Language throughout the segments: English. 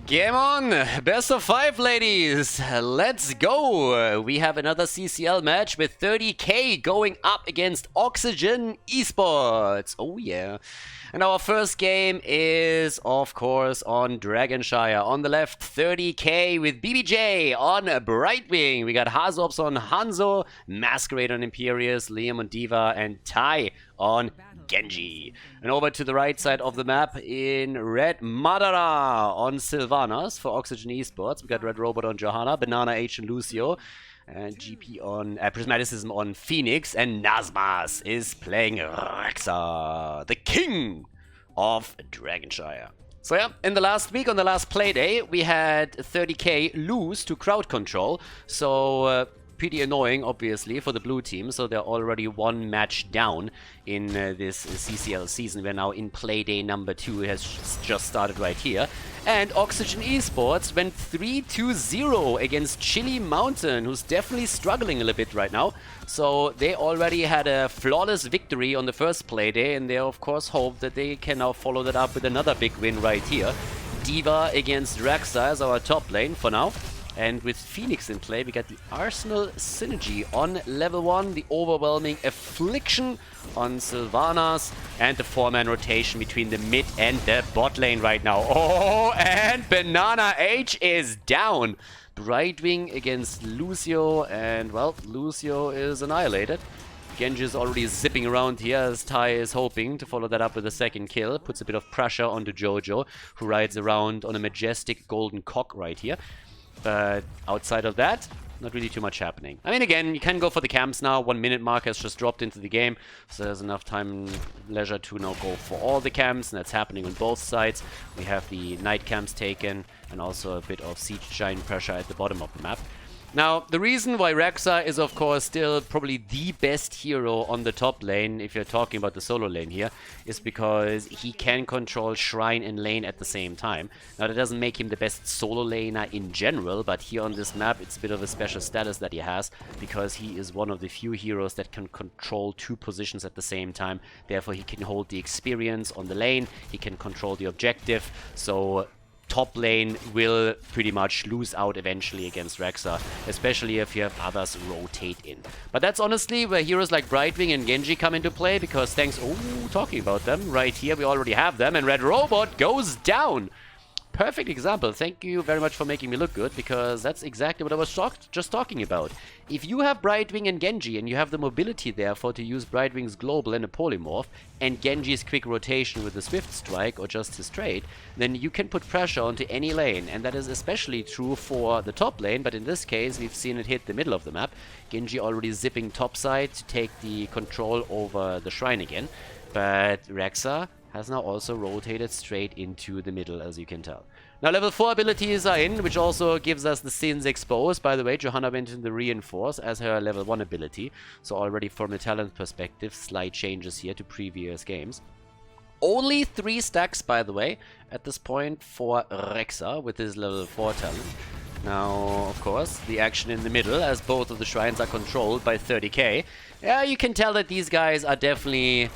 Game on! Best of 5, ladies! Let's go! We have another CCL match with 30k going up against Oxygen Esports. Oh yeah. And our first game is, of course, on Dragonshire. On the left, 30k with BBJ on Brightwing. We got Hazops on Hanzo, Masquerade on Imperius, Liam on Diva, and Tai on Genji. And over to the right side of the map in red, Madara on Sylvanas for Oxygen Esports. We got Red Robot on Johanna, Banana H and Lucio, and GP on Prismaticism on Phoenix, and Nazmas is playing Rexa, the king of Dragonshire. So yeah, in the last week, on the last Playday, we had 30k lose to crowd control, so pretty annoying, obviously, for the blue team. So they're already one match down in this CCL season. We're now in Playday number 2. It has just started right here. And Oxygen Esports went 3-0 against Chili Mountain, who's definitely struggling a little bit right now. So they already had a flawless victory on the first Playday, and they of course hope that they can now follow that up with another big win right here. Diva against Rexa as our top lane for now. And with Phoenix in play, we got the Arsenal Synergy on level 1, the Overwhelming Affliction on Sylvanas, and the 4-man rotation between the mid and the bot lane right now. Oh, and Banana H is down. Brightwing against Lucio, and well, Lucio is annihilated. Genji is already zipping around here as Tai is hoping to follow that up with a second kill. Puts a bit of pressure onto Jojo, who rides around on a majestic golden cock right here. But outside of that, not really too much happening. I mean, again, you can go for the camps now. 1 minute mark has just dropped into the game, so there's enough time and leisure to now go for all the camps, and that's happening on both sides. We have the night camps taken, and also a bit of siege giant pressure at the bottom of the map. Now, the reason why Rexa is, of course, still probably the best hero on the top lane, if you're talking about the solo lane here, is because he can control Shrine and lane at the same time. Now, that doesn't make him the best solo laner in general, but here on this map, it's a bit of a special status that he has, because he is one of the few heroes that can control 2 positions at the same time. Therefore, he can hold the experience on the lane, he can control the objective, so top lane will pretty much lose out eventually against Rexa, especially if you have others rotate in. But that's honestly where heroes like Brightwing and Genji come into play, because talking about them, right here we already have them, and Red Robot goes down. Perfect example. Thank you very much for making me look good, because that's exactly what I was just talking about. If you have Brightwing and Genji, and you have the mobility therefore to use Brightwing's global and a polymorph, and Genji's quick rotation with the Swift Strike or just his trade, then you can put pressure onto any lane, and that is especially true for the top lane, but in this case we've seen it hit the middle of the map. Genji already zipping topside to take the control over the shrine again, but Rexa has now also rotated straight into the middle, as you can tell. Now, level 4 abilities are in, which also gives us the Sins Exposed. By the way, Johanna went in the Reinforce as her level 1 ability. So already from a talent perspective, slight changes here to previous games. Only 3 stacks, by the way, at this point for Rexa with his level 4 talent. Now, of course, the action in the middle, as both of the shrines are controlled by 30k. Yeah, you can tell that these guys are definitely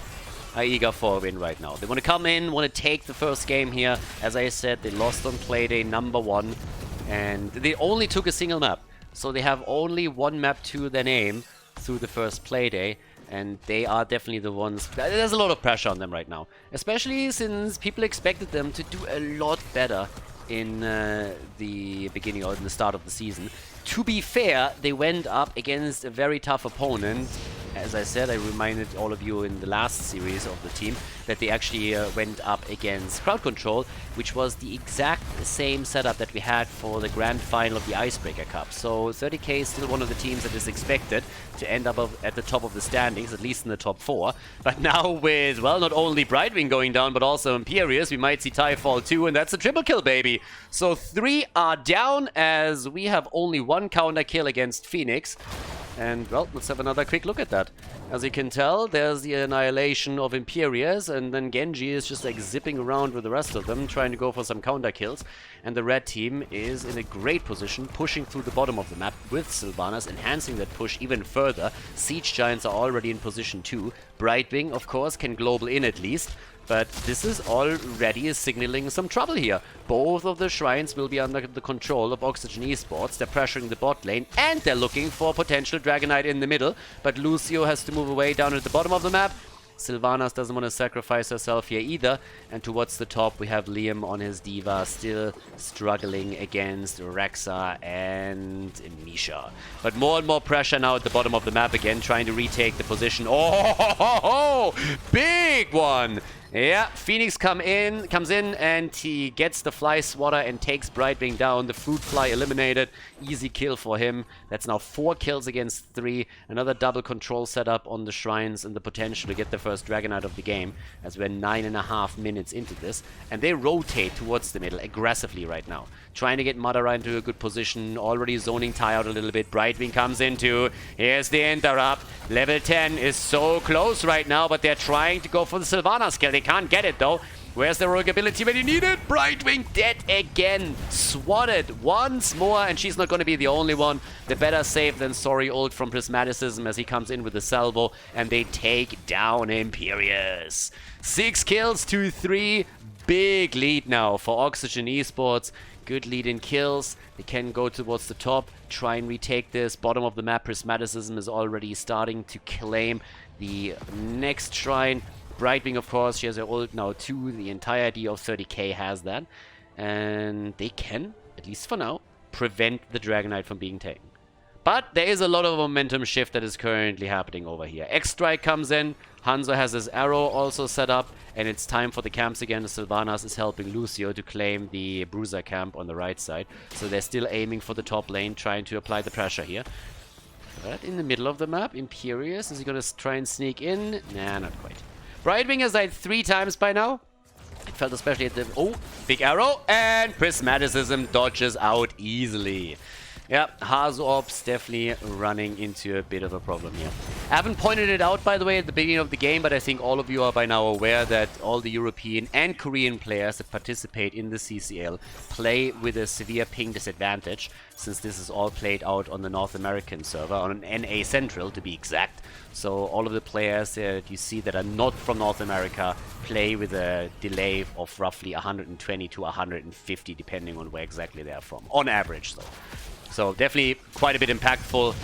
eager for a win right now. They want to come in, want to take the first game here. As I said, they lost on Playday number 1, and they only took a single map. So they have only 1 map to their name through the first Playday, and they are definitely the ones. There's a lot of pressure on them right now, especially since people expected them to do a lot better in the beginning or in the start of the season. To be fair, they went up against a very tough opponent. As I said, I reminded all of you in the last series of the team that they actually went up against Crowd Control, which was the exact same setup that we had for the grand final of the Icebreaker Cup. So 30k is still one of the teams that is expected to end up at the top of the standings, at least in the top 4. But now with, well, not only Brightwing going down, but also Imperius, we might see Tai fall too, and that's a triple kill, baby. So 3 are down, as we have only 1 counter kill against Phoenix. And, well, let's have another quick look at that. As you can tell, there's the annihilation of Imperius, and then Genji is just like zipping around with the rest of them, trying to go for some counter kills. And the red team is in a great position, pushing through the bottom of the map with Sylvanas, enhancing that push even further. Siege Giants are already in position too. Brightwing, of course, can global in at least. But this is already signaling some trouble here. Both of the shrines will be under the control of Oxygen Esports. They're pressuring the bot lane, and they're looking for potential Dragonite in the middle. But Lucio has to move away down at the bottom of the map. Sylvanas doesn't want to sacrifice herself here either. And towards the top, we have Liam on his D.Va, still struggling against Rexa and Misha. But more and more pressure now at the bottom of the map again, trying to retake the position. Oh, big one! Yeah, Phoenix comes in, and he gets the Fly Swatter and takes Brightwing down. The Fruit Fly eliminated. Easy kill for him. That's now 4 kills against 3. Another double control setup on the shrines and the potential to get the first Dragonite of the game, as we're 9.5 minutes into this. And they rotate towards the middle aggressively right now, trying to get Madara into a good position, already zoning Tai out a little bit. Brightwing comes in too. Here's the interrupt. Level 10 is so close right now, but they're trying to go for the Sylvanas kill. They can't get it though. Where's the rogue ability when you need it? Brightwing dead again. Swatted once more, and she's not going to be the only one. The better safe than sorry ult from Prismaticism as he comes in with the salvo, and they take down Imperius. 6 kills to 3. Big lead now for Oxygen Esports. Good lead in kills. They can go towards the top, try and retake this. Bottom of the map, Prismaticism is already starting to claim the next shrine. Brightwing, of course, she has her ult now too. The entirety of 30k has that. And they can, at least for now, prevent the Dragonite from being taken. But there is a lot of momentum shift that is currently happening over here. X-Strike comes in. Hanzo has his arrow also set up. And it's time for the camps again. Sylvanas is helping Lucio to claim the Bruiser camp on the right side. So they're still aiming for the top lane, trying to apply the pressure here. But in the middle of the map, Imperius, is he going to try and sneak in? Nah, not quite. Brightwing has died 3 times by now. It felt especially at the... Oh, big arrow. And Prismaticism dodges out easily. Yeah, Hazorb's definitely running into a bit of a problem here. I haven't pointed it out, by the way, at the beginning of the game, but I think all of you are by now aware that all the European and Korean players that participate in the CCL play with a severe ping disadvantage, since this is all played out on the North American server, on an NA Central to be exact. So all of the players that you see that are not from North America play with a delay of roughly 120 to 150, depending on where exactly they are from, on average though. So definitely quite a bit impactful,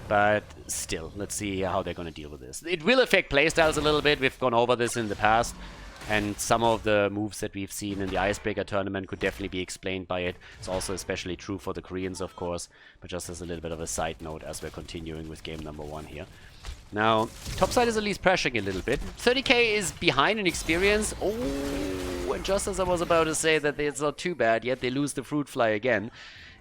but still, let's see how they're going to deal with this. It will affect playstyles a little bit. We've gone over this in the past, and some of the moves that we've seen in the Icebreaker tournament could definitely be explained by it. It's also especially true for the Koreans, of course, but just as a little bit of a side note as we're continuing with game number 1 here. Now, topside is at least pressuring a little bit. 30k is behind in experience. Oh, and just as I was about to say that it's not too bad, yet they lose the Fruit Fly again.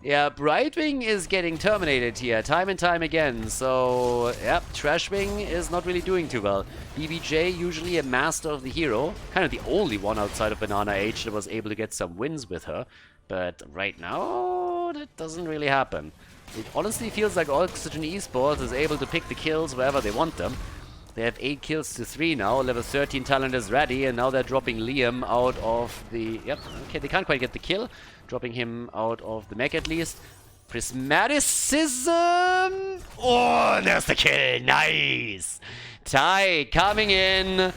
Yeah, Brightwing is getting terminated here time and time again. So, yeah, Trashwing is not really doing too well. BBJ, usually a master of the hero. Kind of the only one outside of Banana Age that was able to get some wins with her. But right now, that doesn't really happen. It honestly feels like Oxygen Esports is able to pick the kills wherever they want them. They have 8 kills to 3 now. Level 13 talent is ready, and now they're dropping Liam out of the... Yep, okay, they can't quite get the kill. Dropping him out of the mech at least. Prismaticism! Oh, there's the kill! Nice! Tai coming in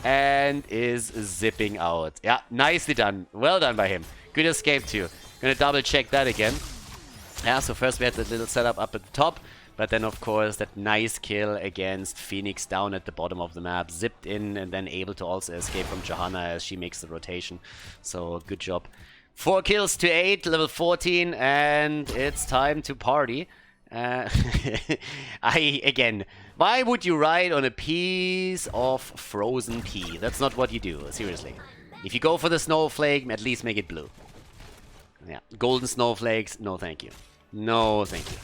and is zipping out. Yeah, nicely done. Well done by him. Good escape too. Gonna double check that again. Yeah, so first we had the little setup up at the top. But then, of course, that nice kill against Phoenix down at the bottom of the map. Zipped in and then able to also escape from Johanna as she makes the rotation. So, good job. 4 kills to 8, level 14, and it's time to party. Again, why would you ride on a piece of frozen pea? That's not what you do, seriously. If you go for the snowflake, at least make it blue. Yeah, golden snowflakes, no thank you. No thank you.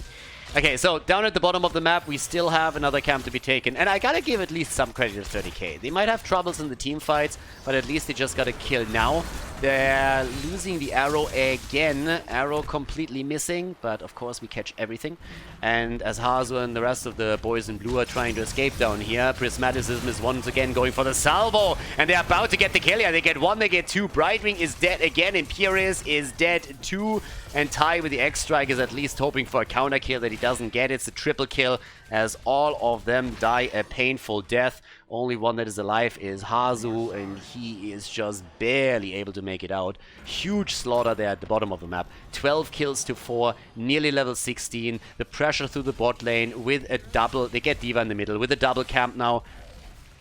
Okay, so down at the bottom of the map, we still have another camp to be taken. And I gotta give at least some credit to 30k. They might have troubles in the team fights, but at least they just got a kill now. They're losing the arrow again. Arrow completely missing, but of course we catch everything. And as Hazu and the rest of the boys in blue are trying to escape down here, Prismaticism is once again going for the salvo. And they're about to get the kill here. They get 1, they get 2. Brightwing is dead again. Imperius is dead too. And Tai with the X-Strike is at least hoping for a counter kill that he doesn't get. It's a triple kill as all of them die a painful death. Only one that is alive is Hazu, and he is just barely able to make it out. Huge slaughter there at the bottom of the map. 12 kills to 4, nearly level 16. The pressure through the bot lane with a double. They get D.Va in the middle with a double camp now.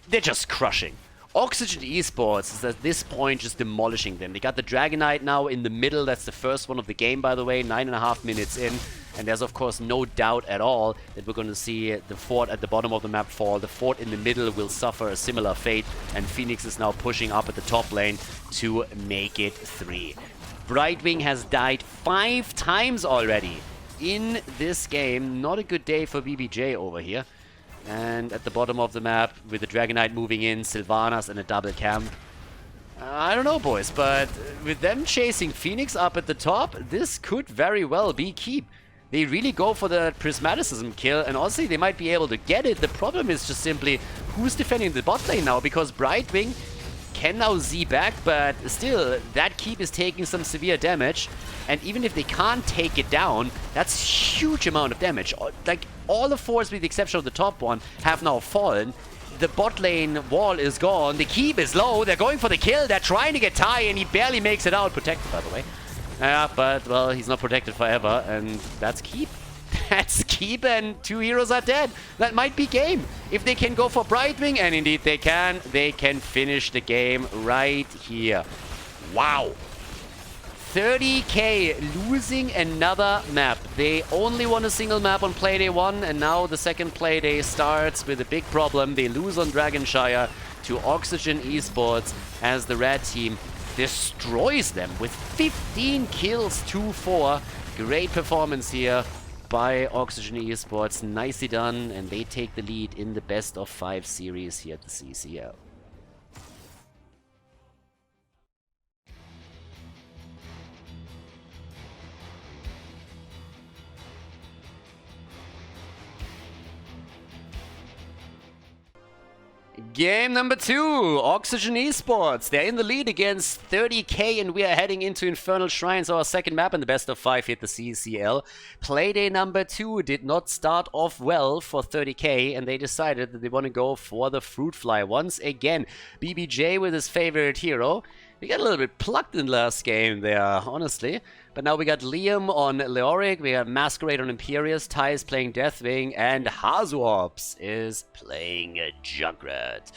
They're just crushing. Oxygen Esports is at this point just demolishing them. They got the Dragonite now in the middle. That's the first one of the game, by the way, 9.5 minutes in. And there's, of course, no doubt at all that we're going to see the fort at the bottom of the map fall. The fort in the middle will suffer a similar fate. And Phoenix is now pushing up at the top lane to make it 3. Brightwing has died 5 times already in this game. Not a good day for BBJ over here. And at the bottom of the map, with the Dragonite moving in, Sylvanas and a double camp. I don't know, boys, but with them chasing Phoenix up at the top, this could very well be keep. They really go for the Prismaticism kill, and honestly, they might be able to get it. The problem is just simply, who's defending the bot lane now? Because Brightwing can now Z back, but still, that keep is taking some severe damage. And even if they can't take it down, that's huge amount of damage. Like, all the forts, with the exception of the top one, have now fallen. The bot lane wall is gone. The keep is low. They're going for the kill. They're trying to get Ty, and he barely makes it out. Protected, by the way. But, well, he's not protected forever, and that's keep. That's keep, and 2 heroes are dead. That might be game. If they can go for Brightwing, and indeed they can finish the game right here. Wow. 30k losing another map. They only won a single map on Playday 1, and now the second Playday starts with a big problem. They lose on Dragonshire to Oxygen Esports as the red team destroys them with 15 kills to 4. Great performance here by Oxygen Esports. Nicely done, and they take the lead in the best of 5 series here at the CCL. Game number 2, Oxygen Esports. They're in the lead against 30k, and we are heading into Infernal Shrines, our second map in the best of 5 here at the CCL. Playday number 2 did not start off well for 30k, and they decided that they want to go for the Fruit Fly once again. BBJ with his favorite hero. We got a little bit plucked in last game there, honestly. But now we got Liam on Leoric, we got Masquerade on Imperius, Ty is playing Deathwing, and Hazuops is playing Junkrat.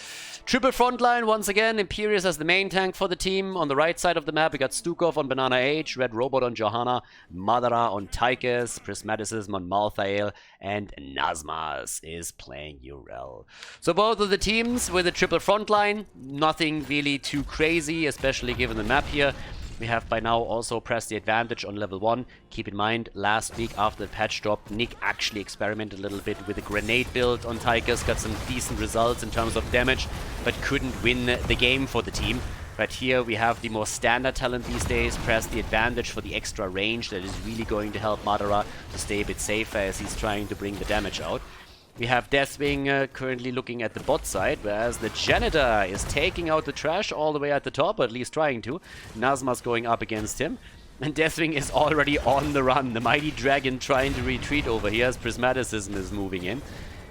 Triple frontline once again, Imperius as the main tank for the team. On the right side of the map, we got Stukov on Banana H, Red Robot on Johanna, Madara on Tychus, Prismaticism on Malthael, and Nazmas is playing Urel. So both of the teams with a triple frontline, nothing really too crazy, especially given the map here. We have by now also pressed the advantage on level 1. Keep in mind, last week after the patch drop, Nick actually experimented a little bit with a grenade build on Tychus, got some decent results in terms of damage, but couldn't win the game for the team. But here we have the more standard talent these days, press the advantage for the extra range that is really going to help Madara to stay a bit safer as he's trying to bring the damage out. We have Deathwing currently looking at the bot side, whereas the Janitor is taking out the trash all the way at the top, or at least trying to. Nazma's going up against him. And Deathwing is already on the run. The Mighty Dragon trying to retreat over here as Prismaticism is moving in.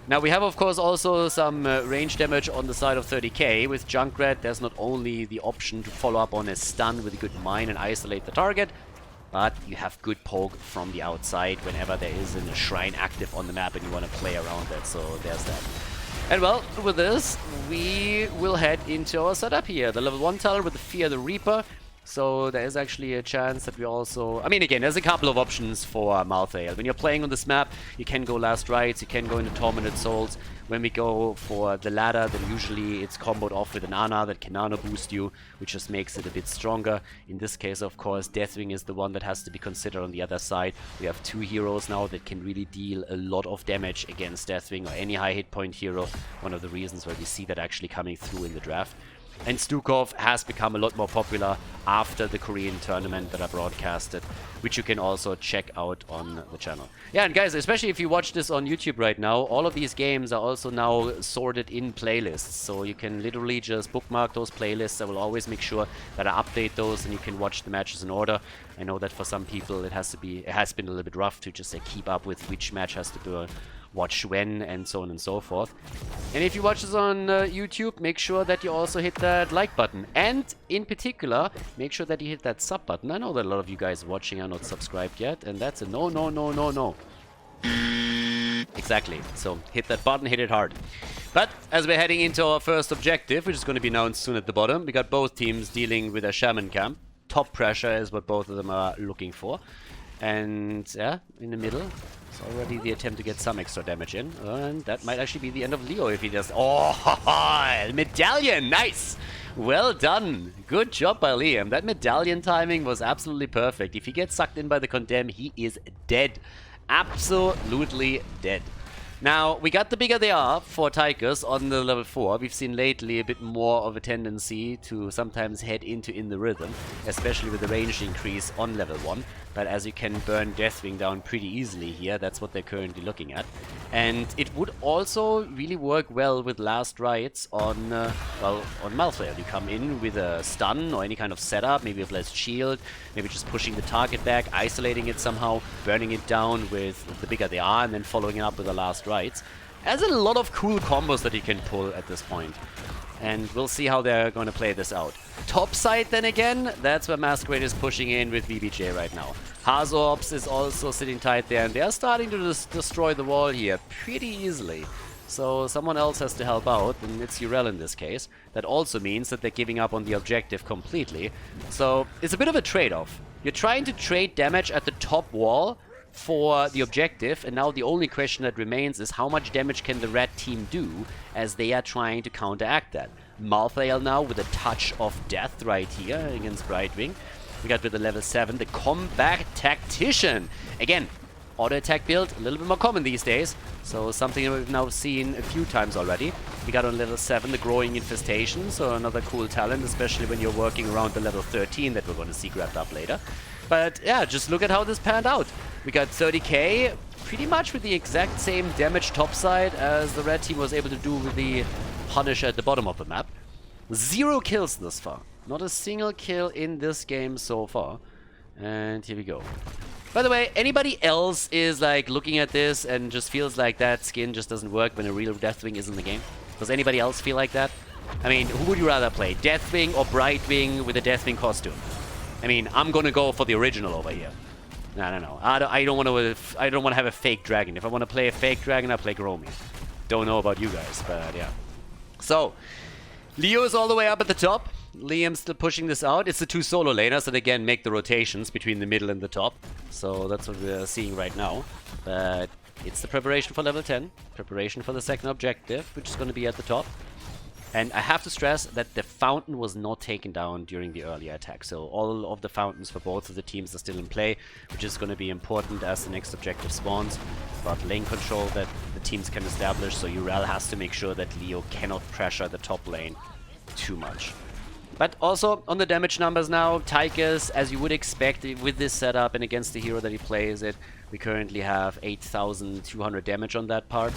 Now we have, of course, also some range damage on the side of 30k. With Junkrat, there's not only the option to follow up on a stun with a good mine and isolate the target, but you have good poke from the outside whenever there is a shrine active on the map and you want to play around that, so there's that. And well, with this, we will head into our setup here. The level 1 talent with the Fear the Reaper. So there is actually a chance that we also... I mean, again, there's a couple of options for Malthael. When you're playing on this map, you can go Last Rites, you can go into Tormented Souls. When we go for the ladder, then usually it's comboed off with an Ana that can nano boost you, which just makes it a bit stronger. In this case, of course, Deathwing is the one that has to be considered on the other side. We have 2 heroes now that can really deal a lot of damage against Deathwing or any high hit point hero. One of the reasons why we see that actually coming through in the draft. And Stukov has become a lot more popular after the Korean tournament that I broadcasted, which you can also check out on the channel. Yeah, and guys, especially if you watch this on YouTube right now, all of these games are also now sorted in playlists. So you can literally just bookmark those playlists. I will always make sure that I update those and you can watch the matches in order. I know that for some people it has been a little bit rough to just keep up with which match has to be watch when, and so on and so forth. And if you watch this on YouTube, make sure that you also hit that like button. And in particular, make sure that you hit that sub button. I know that a lot of you guys watching are not subscribed yet, and that's a no, no, no, no, no. Exactly. So hit that button, hit it hard. But as we're heading into our first objective, which is going to be announced soon at the bottom, we got both teams dealing with a shaman camp. Top pressure is what both of them are looking for. And yeah, in the middle, it's already the attempt to get some extra damage in. And that might actually be the end of Leo if he does. Oh, medallion! Nice! Well done. Good job by Liam. That medallion timing was absolutely perfect. If he gets sucked in by the condemn, he is dead. Absolutely dead. Now, we got the bigger they are for Tychus on the level 4. We've seen lately a bit more of a tendency to sometimes head into in the rhythm, especially with the range increase on level 1. But as you can burn Deathwing down pretty easily here, that's what they're currently looking at. And it would also really work well with last rites on, well, on Malthael. You come in with a stun or any kind of setup, maybe a blessed shield, maybe just pushing the target back, isolating it somehow, burning it down with the bigger they are, and then following it up with the last rites. There's a lot of cool combos that you can pull at this point. And we'll see how they're going to play this out. Top side, then again, that's where Masquerade is pushing in with VBJ right now. Hazorps is also sitting tight there, and they're starting to destroy the wall here pretty easily. So someone else has to help out, and it's Urel in this case. That also means that they're giving up on the objective completely. So it's a bit of a trade-off. You're trying to trade damage at the top wall for the objective, and now the only question that remains is how much damage can the red team do as they are trying to counteract that. Malthael now with a touch of death right here against Brightwing. We got with the level 7 the Combat Tactician. Again, auto attack build, a little bit more common these days, so something that we've now seen a few times already. We got on level 7 the Growing Infestation, so another cool talent, especially when you're working around the level 13 that we're going to see grabbed up later. But yeah, just look at how this panned out. We got 30k, pretty much with the exact same damage topside as the red team was able to do with the Punisher at the bottom of the map. 0 kills this far. Not a single kill in this game so far. And here we go. By the way, anybody else is like looking at this and just feels like that skin just doesn't work when a real Deathwing is in the game? Does anybody else feel like that? I mean, who would you rather play? Deathwing or Brightwing with a Deathwing costume? I mean, I'm gonna go for the original over here. I don't know. I don't want to have a fake dragon. If I want to play a fake dragon, I'll play Gromi. Don't know about you guys, but yeah. So, Leo is all the way up at the top. Liam's still pushing this out. It's the 2 solo laners that again make the rotations between the middle and the top. So that's what we're seeing right now. But it's the preparation for level 10. Preparation for the second objective, which is going to be at the top. And I have to stress that the fountain was not taken down during the earlier attack. So all of the fountains for both of the teams are still in play, which is going to be important as the next objective spawns. But lane control that the teams can establish, so Urel has to make sure that Leo cannot pressure the top lane too much. But also on the damage numbers now, Tychus, as you would expect with this setup and against the hero that he plays it, we currently have 8,200 damage on that part.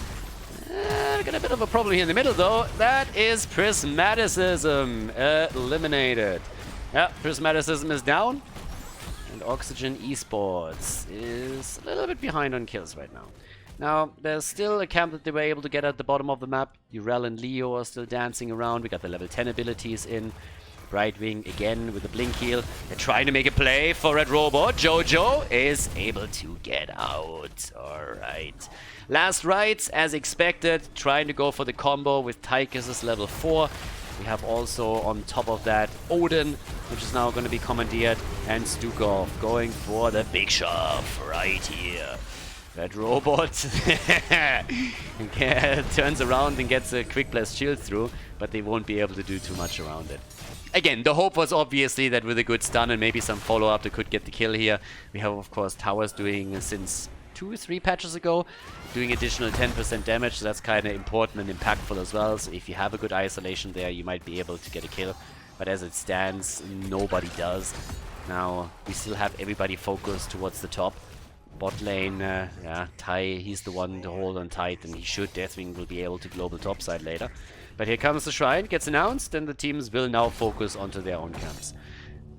Got a bit of a problem here in the middle though. That is Prismaticism eliminated. Yeah, Prismaticism is down. And Oxygen Esports is a little bit behind on kills right now. Now, there's still a camp that they were able to get at the bottom of the map. Urel and Leo are still dancing around. We got the level 10 abilities in. Brightwing again with the blink heal. They're trying to make a play for Red Robot. Jojo is able to get out. Alright. Last rites, as expected, trying to go for the combo with Tychus' level 4. We have also on top of that Odin, which is now going to be commandeered, and Stukov going for the big shove right here. Red Robot turns around and gets a quick blast shield through, but they won't be able to do too much around it. Again, the hope was obviously that with a good stun and maybe some follow-up they could get the kill here. We have, of course, towers doing, since 2 or 3 patches ago, doing additional 10% damage, so that's kind of important and impactful as well. So if you have a good isolation there, you might be able to get a kill. But as it stands, nobody does. Now, we still have everybody focused towards the top. Bot lane, yeah, Tai, he's the one to hold on tight, and he should. Deathwing will be able to global topside later. But here comes the shrine, gets announced, and the teams will now focus onto their own camps.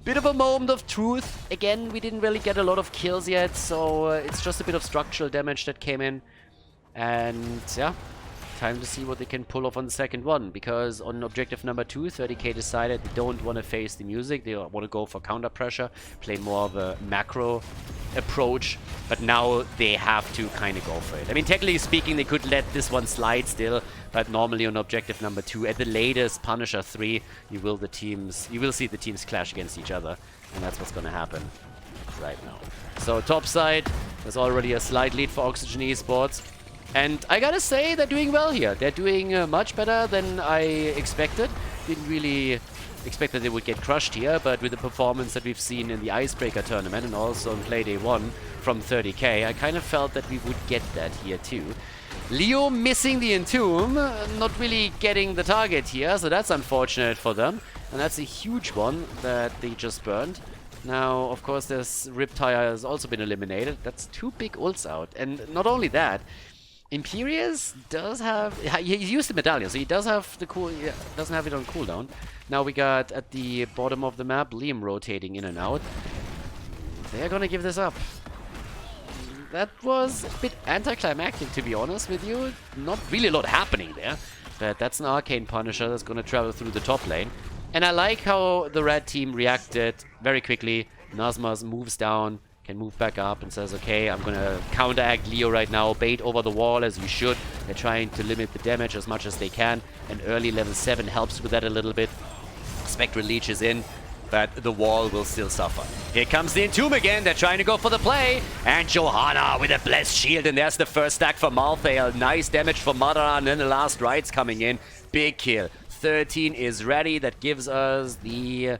Bit of a moment of truth. Again, we didn't really get a lot of kills yet, so it's just a bit of structural damage that came in. And yeah, time to see what they can pull off on the second one, because on objective number 2, 30k decided they don't want to face the music. They want to go for counter pressure, play more of a macro approach, but now they have to kind of go for it. I mean, technically speaking, they could let this one slide still, but normally on objective number 2, at the latest Punisher 3, you will see the teams clash against each other, and that's what's going to happen right now. So top side, there's already a slight lead for Oxygen Esports. And I gotta say, they're doing well here. They're doing much better than I expected. Didn't really expect that they would get crushed here, but with the performance that we've seen in the Icebreaker tournament and also in Playday 1 from 30k, I kind of felt that we would get that here too. Leo missing the Entomb, not really getting the target here, so that's unfortunate for them. And that's a huge one that they just burned. Now, of course, this Riptire has also been eliminated. That's 2 big ults out. And not only that, Imperius does have... He used the medallion, so he does have the cool... Yeah, doesn't have it on cooldown. Now we got, at the bottom of the map, Liam rotating in and out. They're gonna give this up. That was a bit anticlimactic, to be honest with you. Not really a lot happening there. But that's an Arcane Punisher that's gonna travel through the top lane. And I like how the red team reacted very quickly. Nazmas moves down, can move back up and says, okay, I'm gonna counteract Leo right now, bait over the wall as you should. They're trying to limit the damage as much as they can, and early level 7 helps with that a little bit. Spectral Leech is in, but the wall will still suffer. Here comes the Entomb again, they're trying to go for the play, and Johanna with a Blessed Shield, and there's the first stack for Malthael. Nice damage for Madara, and then the last rights coming in. Big kill. 13 is ready, that gives us the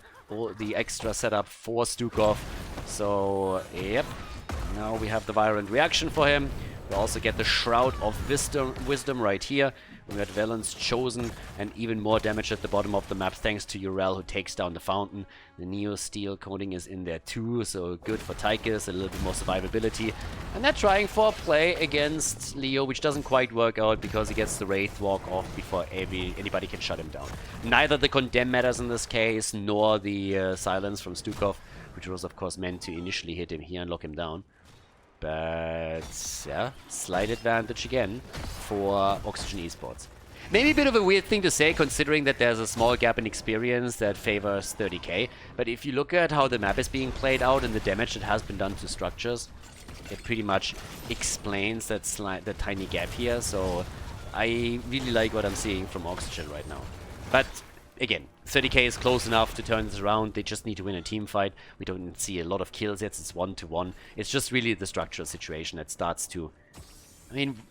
extra setup for Stukov. So, yep. Now we have the Virulent Reaction for him. We also get the Shroud of Wisdom right here. We got Valence chosen, and even more damage at the bottom of the map thanks to Urel, who takes down the Fountain. The Neo Steel coating is in there too, so good for Tychus, a little bit more survivability. And they're trying for a play against Leo, which doesn't quite work out because he gets the Wraith Walk off before anybody can shut him down. Neither the Condemn matters in this case, nor the Silence from Stukov, which was of course meant to initially hit him here and lock him down. But yeah, slight advantage again for Oxygen Esports. Maybe a bit of a weird thing to say, considering that there's a small gap in experience that favors 30k. But if you look at how the map is being played out and the damage that has been done to structures, it pretty much explains that tiny gap here. So I really like what I'm seeing from Oxygen right now. But again, 30k is close enough to turn this around. They just need to win a team fight. We don't see a lot of kills yet. It's 1-1. It's just really the structural situation that starts to... I mean,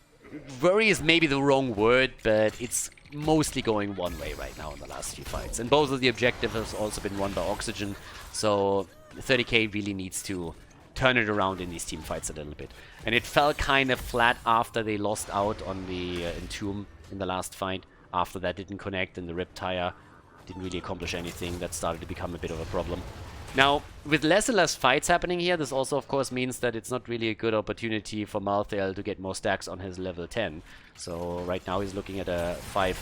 worry is maybe the wrong word, but it's mostly going one way right now in the last few fights. And both of the objectives have also been won by Oxygen. So 30k really needs to turn it around in these team fights a little bit. And it fell kind of flat after they lost out on the Entomb in the last fight. After that didn't connect, and the Riptire didn't really accomplish anything. That started to become a bit of a problem. Now, with less and less fights happening here, this also of course means that it's not really a good opportunity for Malthael to get more stacks on his level 10. So right now he's looking at a 5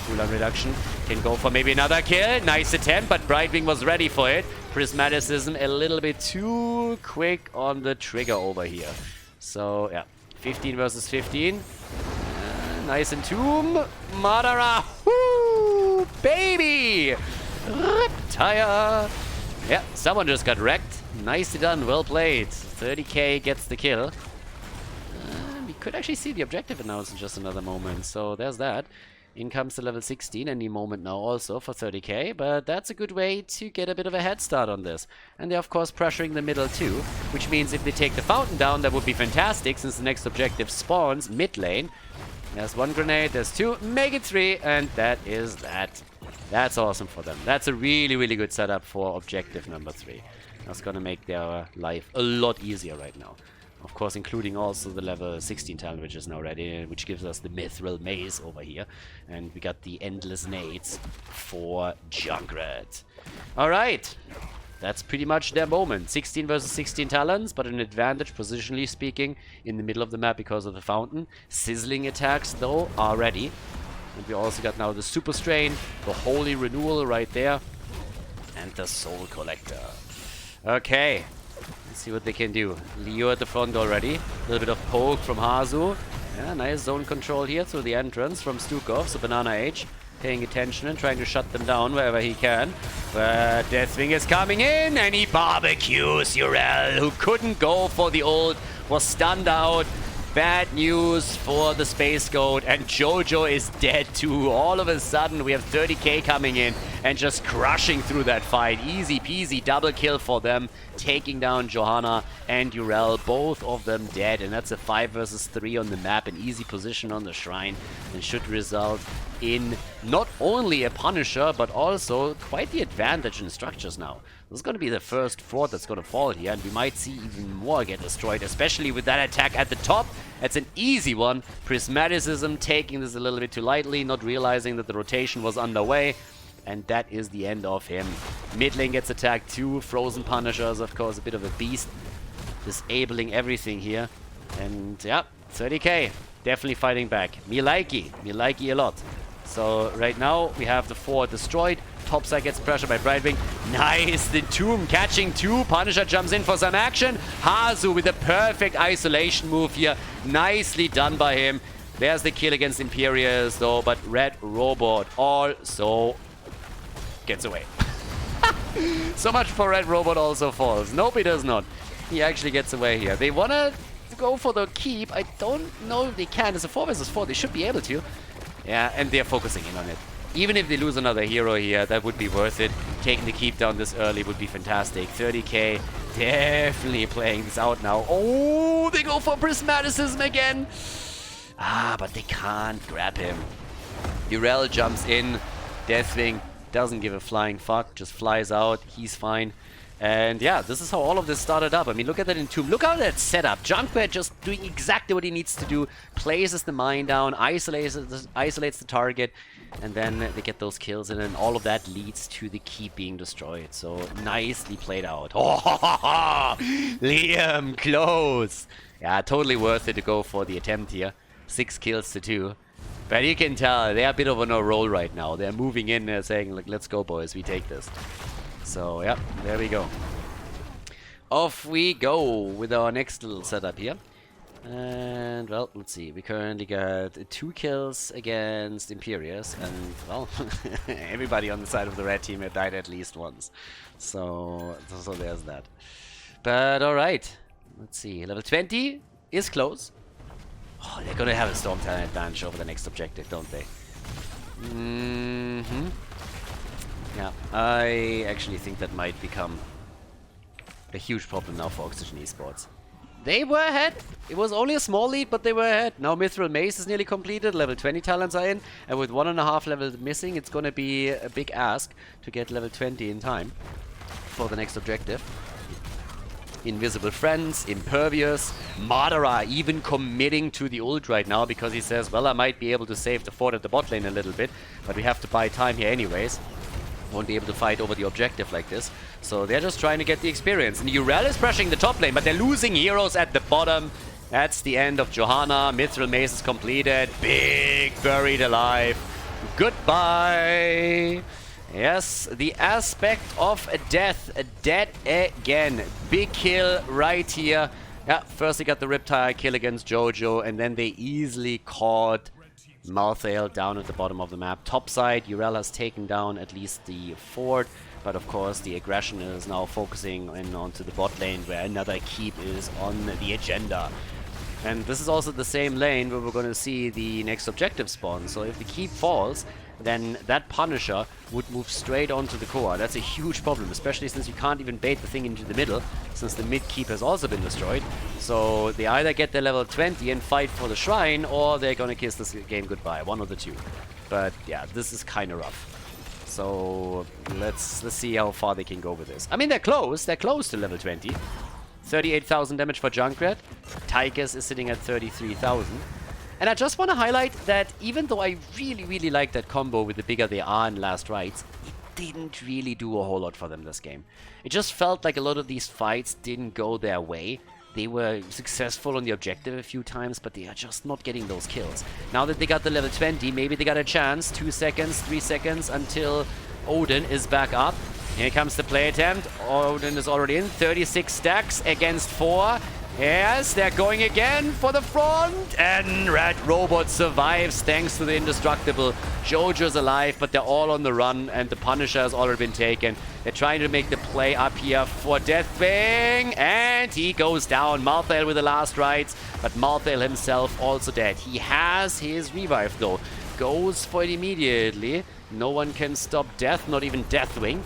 cooldown reduction. Can go for maybe another kill. Nice attempt, but Brightwing was ready for it. Prismaticism a little bit too quick on the trigger over here. So yeah, 15 versus 15. Nice Entomb. Madara. Woo! Baby! Riptire. Yeah, someone just got wrecked. Nicely done. Well played. 30k gets the kill. We could actually see the objective announced in just another moment. So there's that. In comes the level 16 any moment now also for 30k. But that's a good way to get a bit of a head start on this. And they're of course pressuring the middle too. Which means if they take the Fountain down, that would be fantastic, since the next objective spawns mid lane. There's 1 grenade, there's 2, make it 3, and that is that. That's awesome for them. That's a really, really good setup for objective number 3. That's gonna make their life a lot easier right now. Of course, including also the level 16 talent, which is now ready, which gives us the Mithril Maze over here. And we got the Endless Nades for Junkrat. Alright. That's pretty much their moment. 16 versus 16 talents, but an advantage, positionally speaking, in the middle of the map because of the Fountain. Sizzling attacks, though, are ready. And we also got now the Super Strain, the Holy Renewal right there, and the Soul Collector. Okay, let's see what they can do. Leo at the front already. A little bit of poke from Hazu. Yeah, nice zone control here through the entrance from Stukov. So Banana H paying attention and trying to shut them down wherever he can. But Deathwing is coming in and he barbecues Urel, who couldn't go for the ult, was stunned out. Bad news for the Space Goat, and Jojo is dead too. All of a sudden, we have 30k coming in and just crushing through that fight. Easy peasy double kill for them, taking down Johanna and Urel, both of them dead. And that's a 5 versus 3 on the map, an easy position on the shrine, and should result in not only a Punisher, but also quite the advantage in structures now. This is going to be the first fort that's going to fall here, and we might see even more get destroyed, especially with that attack at the top. It's an easy one. Prismaticism taking this a little bit too lightly, not realizing that the rotation was underway, and that is the end of him. Mid lane gets attacked too. Frozen Punishers, of course, a bit of a beast, disabling everything here. And yeah, 30k, definitely fighting back. Me likey a lot. So right now we have the fort destroyed. Topside gets pressured by Brightwing. Nice, the Tomb catching two. Punisher jumps in for some action. Hazu with a perfect isolation move here. Nicely done by him. There's the kill against Imperius though, but Red Robot also gets away. So much for Red Robot also falls. Nope, he does not. He actually gets away here. They want to go for the keep. I don't know if they can. It's a 4 versus 4. They should be able to. Yeah, and they're focusing in on it. Even if they lose another hero here, that would be worth it. Taking the keep down this early would be fantastic. 30k, definitely playing this out now. Oh, they go for Prismaticism again. Ah, but they can't grab him. Urel jumps in. Deathwing doesn't give a flying fuck, just flies out. He's fine. And yeah, this is how all of this started up. I mean, look at that Entomb. Look how that's set up. Junkrat just doing exactly what he needs to do. Places the mine down, isolates the target, and then they get those kills, and then all of that leads to the keep being destroyed. So nicely played out. Oh, Liam, close. Yeah, totally worth it to go for the attempt here. 6 kills to 2. But you can tell they're a bit of on a roll right now. They're moving in, they're saying, like, let's go, boys, we take this. So, yeah, there we go. Off we go with our next little setup here. And, well, let's see. We currently got 2 kills against Imperius. And, well, everybody on the side of the red team had died at least once. So there's that. But, alright. Let's see. Level 20 is close. Oh, they're going to have a Storm Talent advantage over the next objective, don't they? Mm-hmm. Yeah, I actually think that might become a huge problem now for Oxygen Esports. They were ahead. It was only a small lead, but they were ahead. Now Mithril Mace is nearly completed. Level 20 talents are in. And with 1.5 levels missing, it's going to be a big ask to get level 20 in time for the next objective. Invisible Friends, Impervious, Madara even committing to the ult right now because he says, well, I might be able to save the fort at the bot lane a little bit, but we have to buy time here anyways. Won't be able to fight over the objective like this. So they're just trying to get the experience. And Urel is pressuring the top lane, but they're losing heroes at the bottom. That's the end of Johanna. Mithril Mace is completed. Big buried alive. Goodbye. Yes, the aspect of death. Dead again. Big kill right here. Yeah, first they got the Riptide kill against Jojo, and then they easily caught Malthael down at the bottom of the map. Topside, Urel has taken down at least the fort, but of course the aggression is now focusing in onto the bot lane where another keep is on the agenda. And this is also the same lane where we're going to see the next objective spawn. So if the keep falls, then that Punisher would move straight onto the core. That's a huge problem, especially since you can't even bait the thing into the middle, since the mid keep has also been destroyed. So they either get their level 20 and fight for the shrine, or they're gonna kiss this game goodbye. One of the two. But yeah, this is kind of rough. So let's see how far they can go with this. I mean, they're close to level 20. 38,000 damage for Junkrat. Tychus is sitting at 33,000. And I just want to highlight that even though I really like that combo with the bigger they are in last rites, it didn't really do a whole lot for them this game. It just felt like a lot of these fights didn't go their way. They were successful on the objective a few times, but they are just not getting those kills. Now that they got the level 20, maybe they got a chance. 2 seconds, 3 seconds until Odin is back up. Here comes the play attempt. Odin is already in. 36 stacks against 4. Yes, they're going again for the front. And Red Robot survives thanks to the indestructible. Jojo's alive, but they're all on the run. And the Punisher has already been taken. They're trying to make the play up here for Deathwing. And he goes down. Malthael with the last rites. But Malthael himself also dead. He has his revive though. Goes for it immediately. No one can stop Death, not even Deathwing.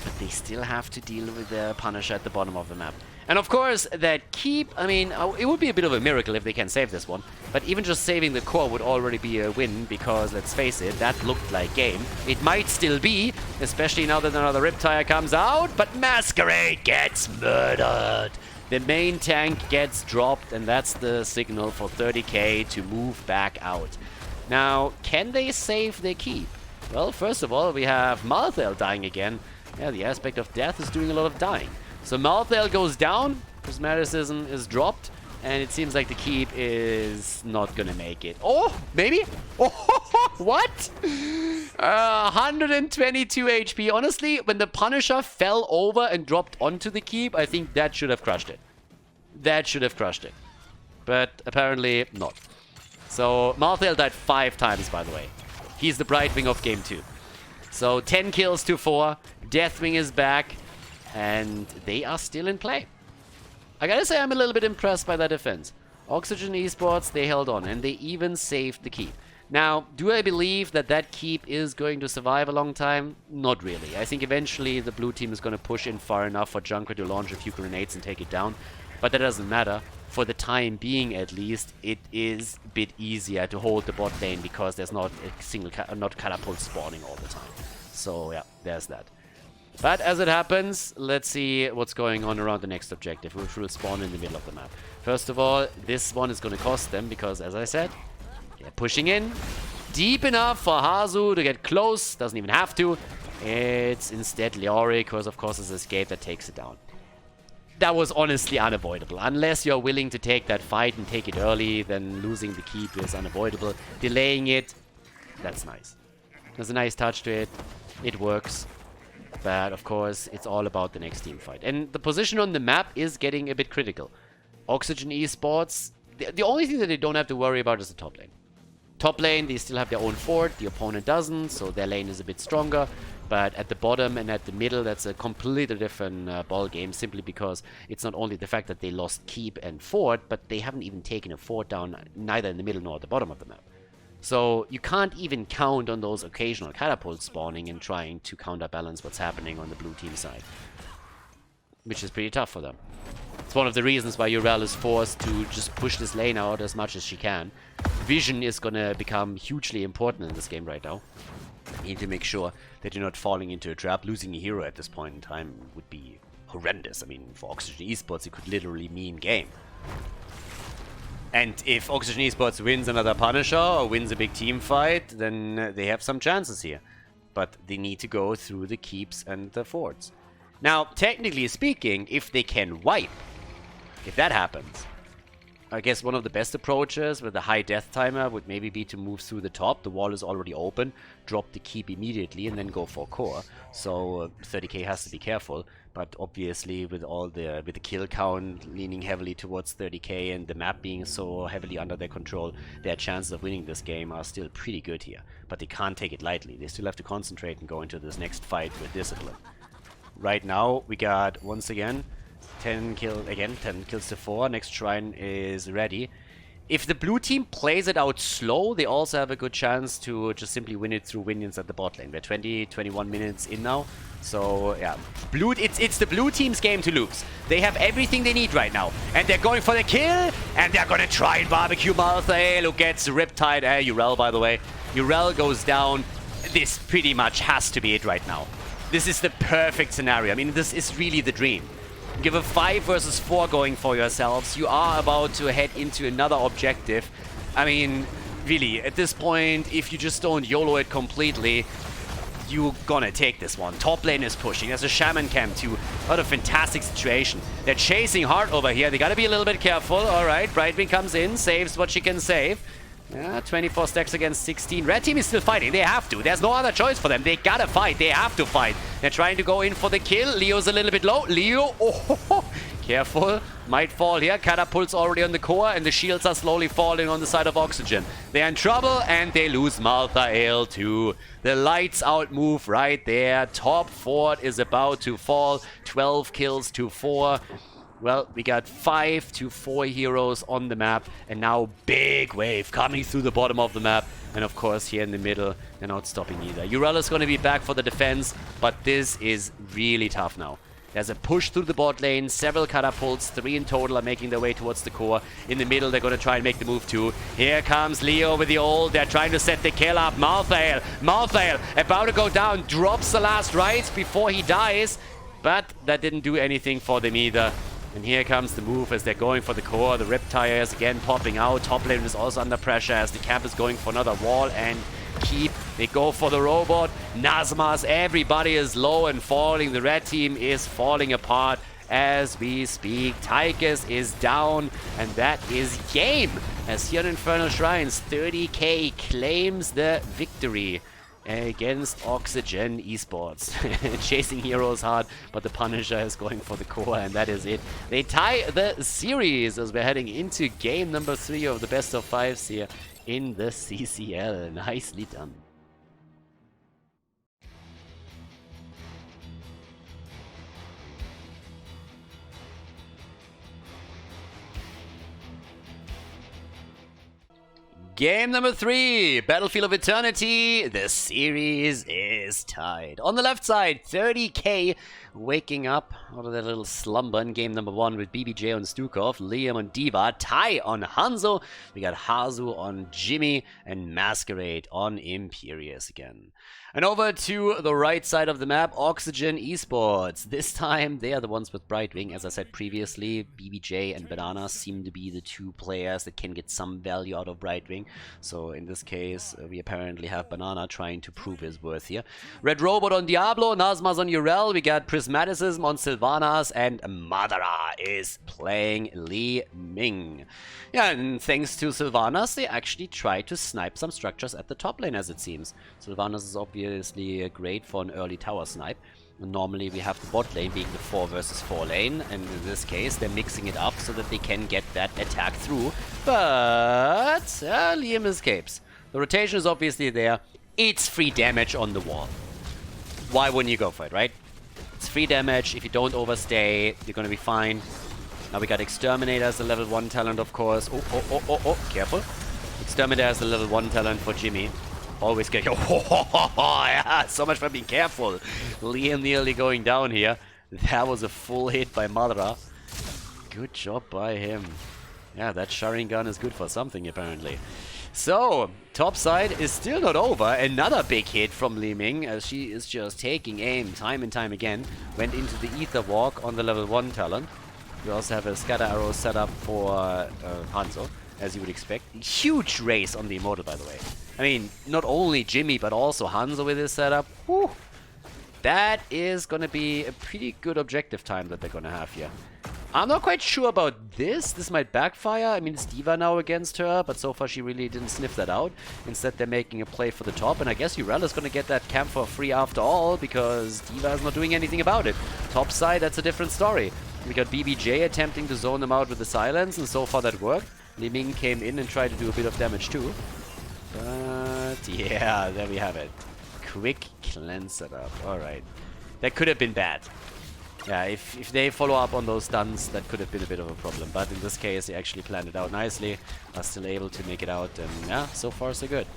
But they still have to deal with the Punisher at the bottom of the map. And of course, that keep, I mean, it would be a bit of a miracle if they can save this one. But even just saving the core would already be a win, because let's face it, that looked like game. It might still be, especially now that another Riptire comes out, but Masquerade gets murdered. The main tank gets dropped, and that's the signal for 30k to move back out. Now, can they save their keep? Well, first of all, we have Malthael dying again. Yeah, the aspect of death is doing a lot of dying. So Malthael goes down, Prismaticism is dropped, and it seems like the keep is not gonna make it. Oh, maybe? Oh, what? 122 HP. Honestly, when the Punisher fell over and dropped onto the keep, I think that should have crushed it. That should have crushed it. But apparently not. So Malthael died 5 times, by the way. He's the Brightwing of Game 2. So 10 kills to 4. Deathwing is back. And they are still in play. I gotta say, I'm a little bit impressed by that defense. Oxygen Esports, they held on. And they even saved the keep. Now, do I believe that that keep is going to survive a long time? Not really. I think eventually the blue team is going to push in far enough for Junker to launch a few grenades and take it down. But that doesn't matter. For the time being, at least, it is a bit easier to hold the bot lane because there's not a single not catapult spawning all the time. So yeah, there's that. But as it happens, let's see what's going on around the next objective, which will spawn in the middle of the map. First of all, this one is going to cost them because, as I said, they're pushing in deep enough for Hazu to get close. Doesn't even have to. It's instead Leoric, who of course is escape, that takes it down. That was honestly unavoidable. Unless you're willing to take that fight and take it early, then losing the keep is unavoidable. Delaying it, that's nice. There's a nice touch to it. It works. But of course, it's all about the next team fight. And the position on the map is getting a bit critical. Oxygen Esports, the only thing that they don't have to worry about is the top lane. Top lane, they still have their own fort. The opponent doesn't, so their lane is a bit stronger. But at the bottom and at the middle, that's a completely different ball game, simply because it's not only the fact that they lost keep and fort, but they haven't even taken a fort down, neither in the middle nor at the bottom of the map. So you can't even count on those occasional catapults spawning and trying to counterbalance what's happening on the blue team side. Which is pretty tough for them. It's one of the reasons why Urel is forced to just push this lane out as much as she can. Vision is gonna become hugely important in this game right now. You need to make sure that you're not falling into a trap. Losing a hero at this point in time would be horrendous. I mean, for Oxygen Esports, it could literally mean game. And if Oxygen Esports wins another Punisher or wins a big team fight, then they have some chances here. But they need to go through the keeps and the forts. Now, technically speaking, if they can wipe, if that happens, I guess one of the best approaches with a high death timer would maybe be to move through the top. The wall is already open, drop the keep immediately, and then go for core. So 30k has to be careful. But obviously, with the kill count leaning heavily towards 30k and the map being so heavily under their control, their chances of winning this game are still pretty good here. But they can't take it lightly. They still have to concentrate and go into this next fight with discipline. Right now, we got, once again, 10 kills to 4. Next shrine is ready. If the blue team plays it out slow, they also have a good chance to just simply win it through minions at the bot lane. We're 21 minutes in now. So, yeah. It's the blue team's game to lose. They have everything they need right now. And they're going for the kill. And they're going to try and barbecue Malthael, who gets riptide. Urel, by the way. Urel goes down. This pretty much has to be it right now. This is the perfect scenario. I mean, this is really the dream. Give a 5 versus 4 going for yourselves. You are about to head into another objective. I mean, really, at this point, if you just don't YOLO it completely, you're gonna take this one. Top lane is pushing. There's a Shaman camp too. What a fantastic situation. They're chasing hard over here. They gotta be a little bit careful. Alright, Brightwing comes in, saves what she can save. Yeah, 24 stacks against 16. Red team is still fighting. They have to. There's no other choice for them. They gotta fight. They have to fight. They're trying to go in for the kill. Leo's a little bit low. Leo, oh, Careful. Might fall here. Catapult's already on the core, and the shields are slowly falling on the side of Oxygen. They're in trouble, and they lose Malthael too. The lights out move right there. Top fort is about to fall. 12 kills to 4. Well, we got 5 to 4 heroes on the map, and now big wave coming through the bottom of the map. And of course, here in the middle, they're not stopping either. Urella's going to be back for the defense, but this is really tough now. There's a push through the bot lane, several catapults, 3 in total are making their way towards the core. In the middle, they're going to try and make the move too. Here comes Leo with the ult. They're trying to set the kill up. Malthael about to go down, drops the last rites before he dies, but that didn't do anything for them either. And here comes the move as they're going for the core. The Riptire is again popping out. Top lane is also under pressure as the camp is going for another wall and keep. They go for the robot. Nazmas, everybody is low and falling. The red team is falling apart as we speak. Tychus is down, and that is game. As here in Infernal Shrines, 30k claims the victory against Oxygen Esports. Chasing heroes hard, but the Punisher is going for the core, and that is it. They tie the series as we're heading into game number 3 of the best of 5s here in the CCL. Nicely done. Game number 3, Battlefield of Eternity. The series is tied. On the left side, 30k waking up out of their little slumber in game number 1 with BBJ on Stukov, Liam on Diva, Tai on Hanzo. We got Hazu on Jimmy, and Masquerade on Imperius again. And over to the right side of the map, Oxygen Esports. This time, they are the ones with Brightwing. As I said previously, BBJ and Banana seem to be the 2 players that can get some value out of Brightwing. So in this case, we apparently have Banana trying to prove his worth here. Red Robot on Diablo, Nazmas on Urel. We got Prismaticism on Sylvanas, and Madara is playing Li Ming. Yeah, and thanks to Sylvanas, they actually try to snipe some structures at the top lane, as it seems. Sylvanas is obviously great for an early tower snipe. Normally we have the bot lane being the 4 versus 4 lane, and in this case they're mixing it up so that they can get that attack through. But Liam escapes. The rotation is obviously there. It's free damage on the wall. Why wouldn't you go for it, right? It's free damage. If you don't overstay, you're gonna be fine. Now we got Exterminator as a level 1 talent, of course. Oh, careful. Exterminator as a level 1 talent for Jimmy. Always get... yeah, so much for being careful. Liam nearly going down here. That was a full hit by Madara. Good job by him. Yeah, that Sharingan is good for something, apparently. So, top side is still not over. Another big hit from Li Ming, as she is just taking aim time and time again. Went into the Ether Walk on the level 1 talent. We also have a scatter arrow set up for Hanzo, as you would expect. Huge race on the Immortal, by the way. I mean, not only Jimmy, but also Hanzo with his setup. Whew. That is going to be a pretty good objective time that they're going to have here. I'm not quite sure about this. This might backfire. I mean, it's Diva now against her, but so far she really didn't sniff that out. Instead, they're making a play for the top, and I guess Urella's going to get that camp for free after all, because Diva is not doing anything about it. Top side, that's a different story. We got BBJ attempting to zone them out with the silence, and so far that worked. Li Ming came in and tried to do a bit of damage too. But yeah, there we have it. Quick cleanse setup. Alright. That could have been bad. Yeah, if they follow up on those stuns, that could have been a bit of a problem. But in this case, they actually planned it out nicely. Are still able to make it out, and yeah, so far so good.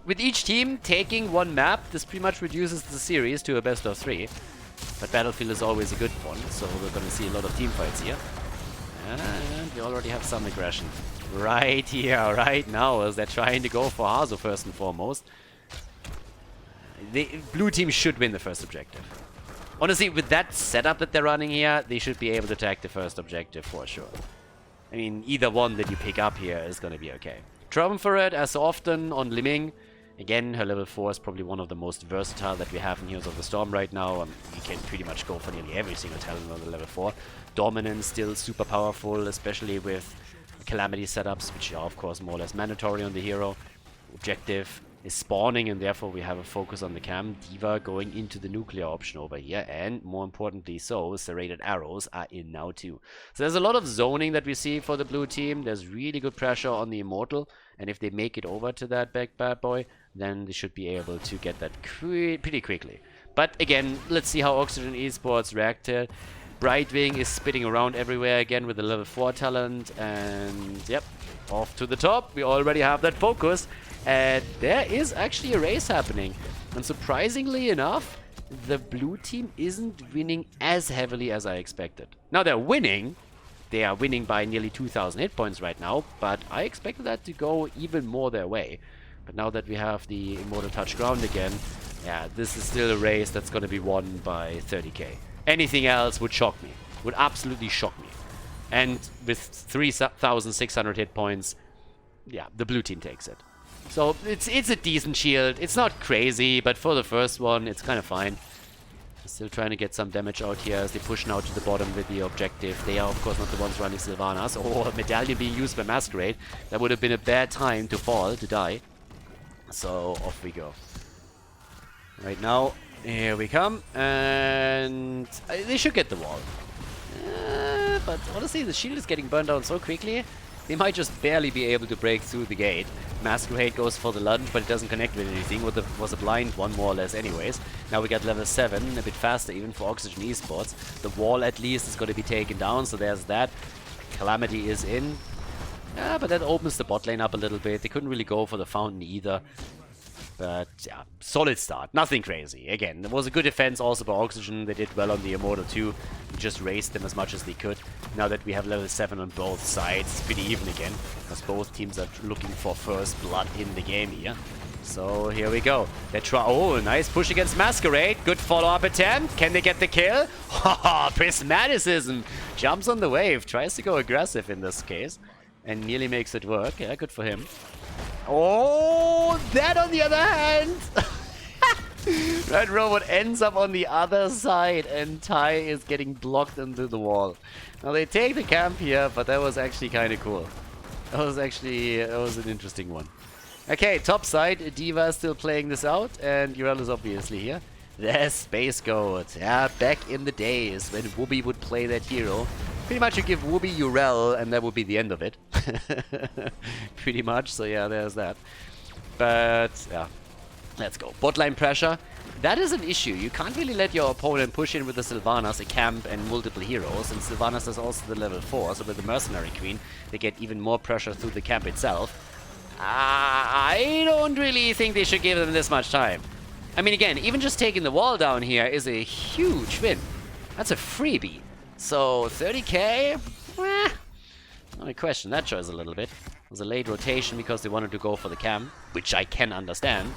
With each team taking 1 map, this pretty much reduces the series to a best of 3. But Battlefield is always a good one, so we're gonna see a lot of team fights here. And we already have some aggression. Right here, right now, as they're trying to go for Hazu first and foremost. The blue team should win the first objective. Honestly, with that setup that they're running here, they should be able to attack the first objective for sure. I mean, either one that you pick up here is going to be okay. Triumvirate, as so often, on Li Ming. Again, her level 4 is probably one of the most versatile that we have in Heroes of the Storm right now. You can pretty much go for nearly every single talent on the level 4. Dominance still super powerful, especially with Calamity setups, which are of course more or less mandatory on the hero. Objective, is spawning, and therefore we have a focus on the cam. D.Va going into the nuclear option over here, and more importantly so, serrated arrows are in now too. So there's a lot of zoning that we see for the blue team. There's really good pressure on the Immortal, and if they make it over to that bad boy, then they should be able to get that pretty quickly. But again, let's see how Oxygen Esports reacted. Brightwing is spitting around everywhere again with the level 4 talent, and yep, off to the top. We already have that focus, and there is actually a race happening. And surprisingly enough, the blue team isn't winning as heavily as I expected. Now they're winning. They are winning by nearly 2,000 hit points right now, but I expected that to go even more their way. But now that we have the Immortal touch ground again, yeah, this is still a race that's going to be won by 30k. Anything else would shock me. Would absolutely shock me. And with 3,600 hit points, yeah, the blue team takes it. So it's a decent shield. It's not crazy, but for the first one, it's kind of fine. Still trying to get some damage out here as they push now to the bottom with the objective. They are, of course, not the ones running Sylvanas. Oh, a medallion being used by Masquerade. That would have been a bad time to fall, to die. So off we go. Right now, here we come, and they should get the wall. But honestly, the shield is getting burned down so quickly, they might just barely be able to break through the gate. Masquerade goes for the lunge, but it doesn't connect with anything. Was a blind one, more or less, anyways. Now we got level 7, a bit faster even for Oxygen Esports. The wall, at least, is going to be taken down, so there's that. Calamity is in. Yeah, but that opens the bot lane up a little bit. They couldn't really go for the fountain either. But yeah, solid start. Nothing crazy. Again, it was a good defense also by Oxygen. They did well on the Immortal too. We just raced them as much as they could. Now that we have level 7 on both sides, it's pretty even again, because both teams are looking for first blood in the game here. So here we go. They try. Oh, nice push against Masquerade. Good follow-up attempt. Can they get the kill? Haha, Prismaticism jumps on the wave. Tries to go aggressive in this case, and nearly makes it work. Yeah, good for him. Oh, that on the other hand. Red Robot ends up on the other side, and Ty is getting blocked into the wall. Now they take the camp here, but that was actually kind of cool. That was an interesting one. Okay, top side, D.Va is still playing this out, and Urel is obviously here. There's Space Goat. Yeah, back in the days when Wooby would play that hero. Pretty much you give Wooby Urel, and that would be the end of it. Pretty much, so yeah, there's that. But, yeah, let's go. Botline pressure. That is an issue. You can't really let your opponent push in with the Sylvanas, a camp, and multiple heroes. And Sylvanas is also the level 4, so with the Mercenary Queen, they get even more pressure through the camp itself. I don't really think they should give them this much time. I mean, again, even just taking the wall down here is a huge win. That's a freebie. So 30k? I question that choice a little bit. It was a late rotation because they wanted to go for the cam, which I can understand.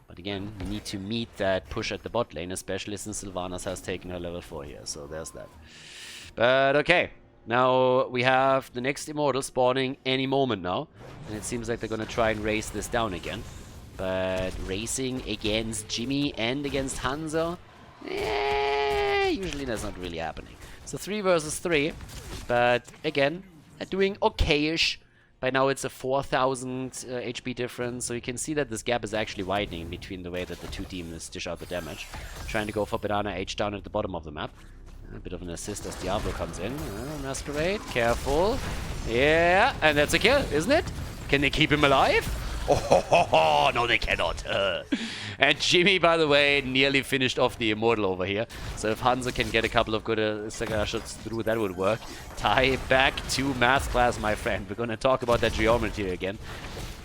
But again, we need to meet that push at the bot lane, especially since Sylvanas has taken her level 4 here. So there's that. But okay. Now we have the next Immortal spawning any moment now. And it seems like they're going to try and race this down again. But racing against Jimmy and against Hanzo, usually that's not really happening. So 3 versus 3, but again, doing okay-ish. By now it's a 4,000 HP difference, so you can see that this gap is actually widening between the way that the two teams dish out the damage. Trying to go for Banana H down at the bottom of the map. A bit of an assist as Diablo comes in. Masquerade, careful. Yeah, and that's a kill, isn't it? Can they keep him alive? Oh, no, they cannot. And Jimmy, by the way, nearly finished off the Immortal over here. So if Hanzo can get a couple of good second shots through, that would work. Tie back to Math Class, my friend. We're going to talk about that geometry again.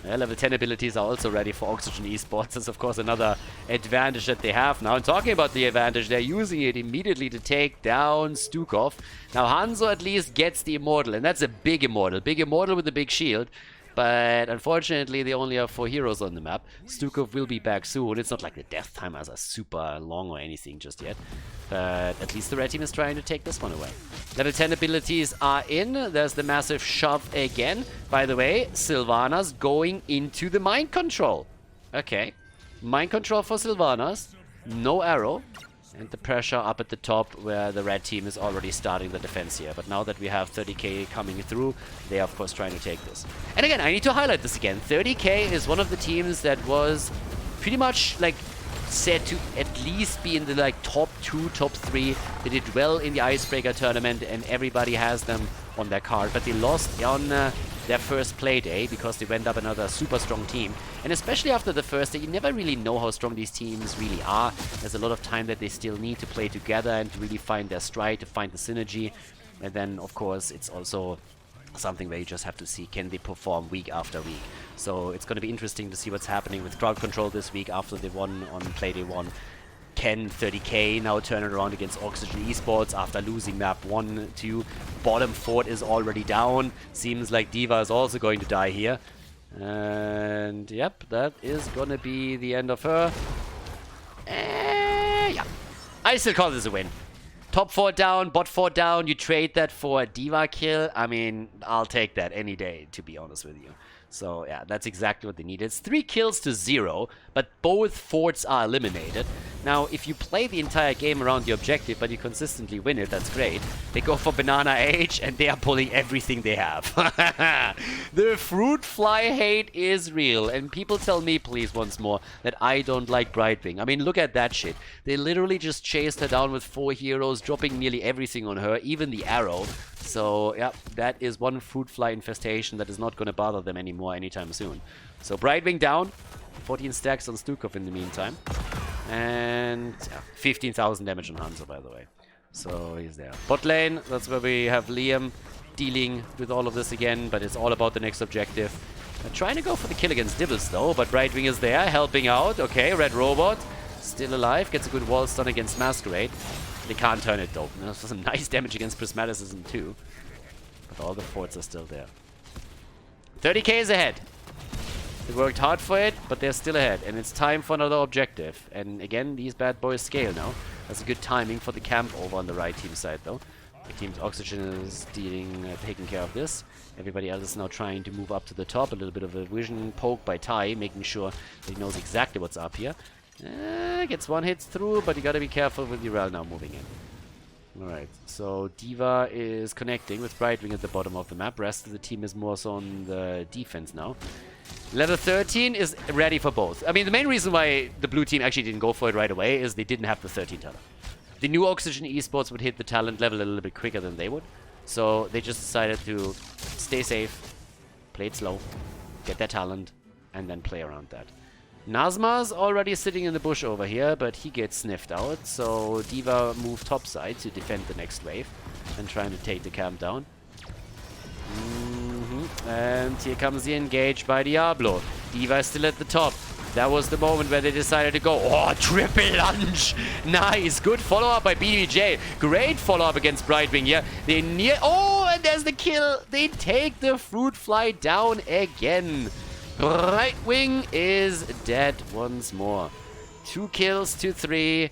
Level 10 abilities are also ready for Oxygen Esports. That's, of course, another advantage that they have now. And talking about the advantage, they're using it immediately to take down Stukov. Now, Hanzo at least gets the Immortal, and that's a big Immortal. Big Immortal with a big shield. But unfortunately, they only have 4 heroes on the map. Stukov will be back soon. It's not like the death timers are super long or anything just yet. But at least the red team is trying to take this one away. Level 10 abilities are in. There's the massive shove again. By the way, Sylvanas going into the mind control. Okay. Mind control for Sylvanas. No arrow. And the pressure up at the top where the red team is already starting the defense here. But now that we have 30k coming through, they are of course trying to take this. And again, I need to highlight this again. 30k is one of the teams that was pretty much like said to at least be in the like top 2, top 3. They did well in the Icebreaker tournament and everybody has them on their card. But they lost on their first play day because they went up another super strong team. And especially after the first day, you never really know how strong these teams really are. There's a lot of time that they still need to play together and to really find their stride, to find the synergy. And then, of course, it's also something where you just have to see, can they perform week after week. So it's going to be interesting to see what's happening with crowd control this week after they won on Playday 1. Can 30k now turn it around against Oxygen Esports after losing map 1, 2. Bottom fort is already down. Seems like D.Va is also going to die here. And yep, that is going to be the end of her. Yeah, I still call this a win. Top 4 down, bot 4 down, you trade that for a D.Va kill. I mean, I'll take that any day, to be honest with you. So yeah, that's exactly what they need. It's 3 kills to 0, but both forts are eliminated. Now, if you play the entire game around the objective, but you consistently win it, that's great. They go for Banana Age, and they are pulling everything they have. The fruit fly hate is real, and people tell me, please, once more, that I don't like Brightwing. I mean, look at that shit. They literally just chased her down with 4 heroes, dropping nearly everything on her, even the arrow. So, yeah, that is one fruit fly infestation that is not going to bother them anymore anytime soon. So, Brightwing down. 14 stacks on Stukov in the meantime. And yeah, 15,000 damage on Hanzo, by the way. So, he's there. Bot lane, that's where we have Liam dealing with all of this again, but it's all about the next objective. Trying to go for the kill against Dibbles, though, but Brightwing is there, helping out. Okay, Red Robot, still alive, gets a good wall stun against Masquerade. They can't turn it though. There's some nice damage against Prismaticism too. But all the forts are still there. 30k is ahead. They worked hard for it, but they're still ahead. And it's time for another objective. And again, these bad boys scale now. That's a good timing for the camp over on the right team side though. The team's Oxygen is taking care of this. Everybody else is now trying to move up to the top. A little bit of a vision poke by Ty, making sure that he knows exactly what's up here. Gets one hit through, but you gotta be careful with Urel now moving in. Alright, so D.Va is connecting with Brightwing at the bottom of the map. Rest of the team is more so on the defense now. Level 13 is ready for both. I mean, the main reason why the blue team actually didn't go for it right away is they didn't have the 13 talent. The new Oxygen Esports would hit the talent level a little bit quicker than they would. So they just decided to stay safe, play it slow, get their talent, and then play around that. Nazma's already sitting in the bush over here, but he gets sniffed out. So D.Va moved topside to defend the next wave and trying to take the camp down. And here comes the engage by Diablo. D.Va is still at the top. That was the moment where they decided to go. Oh, triple lunge. Nice. Good follow-up by BDJ. Great follow-up against Brightwing here. They oh, and there's the kill. They take the fruit fly down again. Brightwing is dead once more. 2 kills to 3.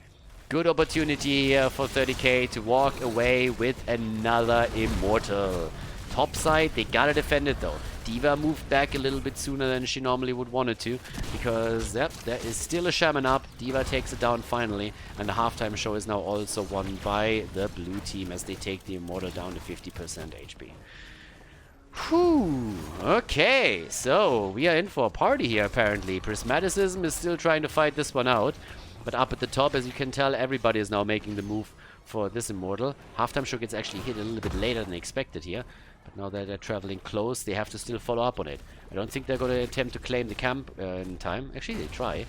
Good opportunity here for 30k to walk away with another Immortal. Topside, they gotta defend it though. D.Va moved back a little bit sooner than she normally would want it to, because yep, there is still a Shaman up. D.Va takes it down finally, and the halftime show is now also won by the blue team as they take the Immortal down to 50% HP. Whew. Okay, so we are in for a party here apparently. Prismaticism is still trying to fight this one out, but up at the top, as you can tell, everybody is now making the move for this Immortal. Halftime show gets actually hit a little bit later than expected here, but now that they're traveling close, they have to still follow up on it. I don't think they're going to attempt to claim the camp in time. Actually, they try.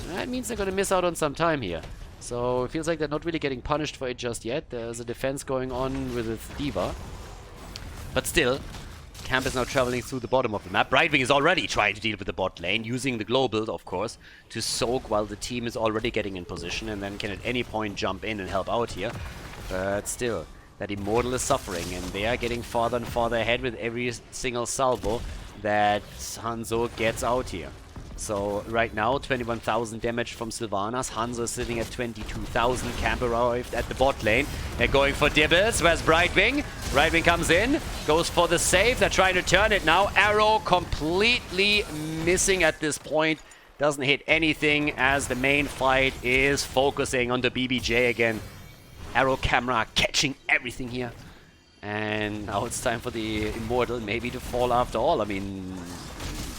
That means they're going to miss out on some time here. So it feels like they're not really getting punished for it just yet. There's a defense going on with D.Va, but still, camp is now traveling through the bottom of the map. Brightwing is already trying to deal with the bot lane, using the global, of course, to soak while the team is already getting in position and then can at any point jump in and help out here. But still, that Immortal is suffering and they are getting farther and farther ahead with every single salvo that Hanzo gets out here. So right now, 21,000 damage from Sylvanas. Hanzo is sitting at 22,000. Camp arrived at the bot lane. They're going for Dibbles. Where's Brightwing? Brightwing comes in, goes for the save. They're trying to turn it now. Arrow completely missing at this point. Doesn't hit anything as the main fight is focusing on the BBJ again. Arrow camera catching everything here. And now it's time for the Immortal maybe to fall after all. I mean,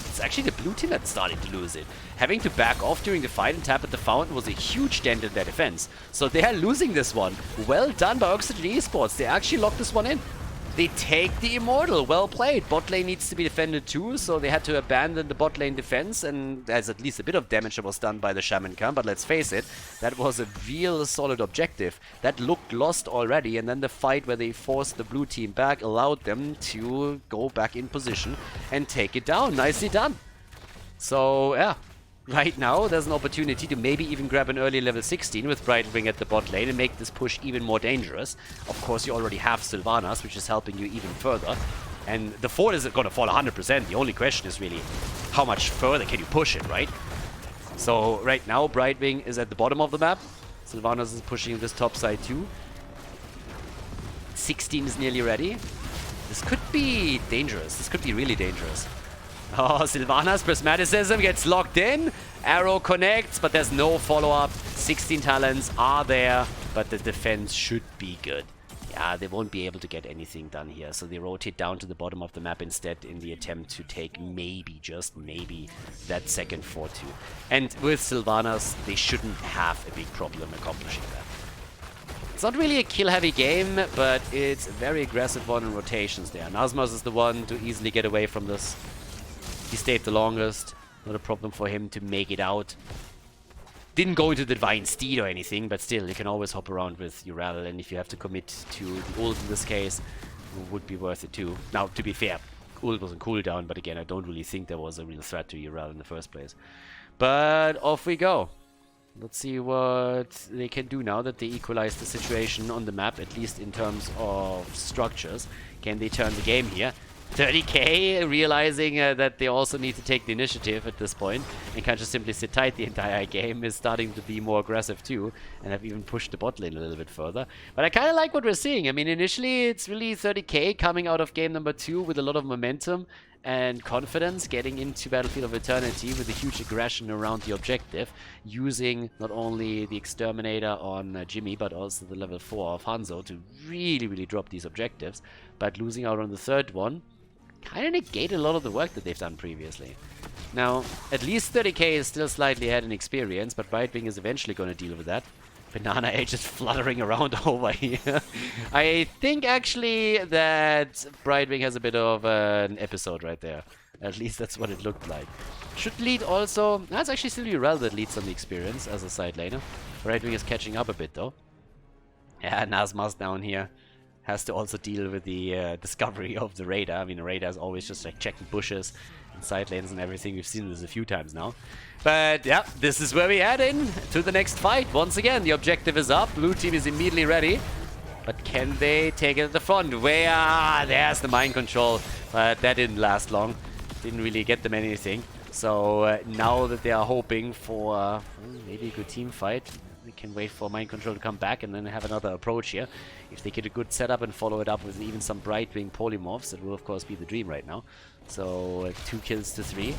it's actually the blue team that started to lose it. Having to back off during the fight and tap at the fountain was a huge dent in their defense. So they are losing this one. Well done by Oxygen Esports. They actually locked this one in. They take the Immortal. Well played. Bot lane needs to be defended too, so they had to abandon the bot lane defense, and there's at least a bit of damage that was done by the Shaman camp, but let's face it, that was a real solid objective. That looked lost already, and then the fight where they forced the blue team back allowed them to go back in position and take it down. Nicely done. So, yeah. Right now, there's an opportunity to maybe even grab an early level 16 with Brightwing at the bot lane and make this push even more dangerous. Of course, you already have Sylvanas, which is helping you even further. And the fort is going to fall 100%. The only question is really, how much further can you push it, right? So, right now, Brightwing is at the bottom of the map. Sylvanas is pushing this top side too. 16 is nearly ready. This could be dangerous. This could be really dangerous. Oh, Sylvanas Prismaticism gets locked in. Arrow connects, but there's no follow-up. 16 talents are there, but the defense should be good. Yeah, they won't be able to get anything done here, so they rotate down to the bottom of the map instead in the attempt to take maybe, just maybe, that second fort too. And with Sylvanas, they shouldn't have a big problem accomplishing that. It's not really a kill-heavy game, but it's a very aggressive one in rotations there. Nazmas is the one to easily get away from this. He stayed the longest. Not a problem for him to make it out. Didn't go into the Divine Steed or anything, but still, you can always hop around with Urel, and if you have to commit to the ult in this case, it would be worth it too. Now, to be fair, ult was on cooldown, but again, I don't really think there was a real threat to Urel in the first place. But off we go. Let's see what they can do now that they equalize the situation on the map, at least in terms of structures. Can they turn the game here? 30k, realizing that they also need to take the initiative at this point and can't just simply sit tight the entire game, is starting to be more aggressive too, and have even pushed the bot lane a little bit further. But I kind of like what we're seeing. I mean, initially it's really 30k coming out of game number 2 with a lot of momentum and confidence, getting into Battlefield of Eternity with a huge aggression around the objective, using not only the Exterminator on Jimmy, but also the level 4 of Hanzo to really drop these objectives, but losing out on the third one kind of negate a lot of the work that they've done previously. Now, at least 30k is still slightly ahead in experience, but Brightwing is eventually going to deal with that. Banana Age is fluttering around over here. I think actually that Brightwing has a bit of an episode right there. At least that's what it looked like. Should lead also... That's actually still Urel that leads on the experience as a side laner. Brightwing is catching up a bit though. Yeah, Nazmas down here has to also deal with the discovery of the radar. I mean, the radar is always just like checking bushes and side lanes and everything. We've seen this a few times now. But yeah, this is where we head in to the next fight. Once again, the objective is up. Blue team is immediately ready. But can they take it at the front? Where? There's the mind control. But that didn't last long. Didn't really get them anything. So now that they are hoping for maybe a good team fight, we can wait for mind control to come back and then have another approach here. If they get a good setup and follow it up with even some Brightwing polymorphs, it will of course be the dream right now. So 2 kills to 3.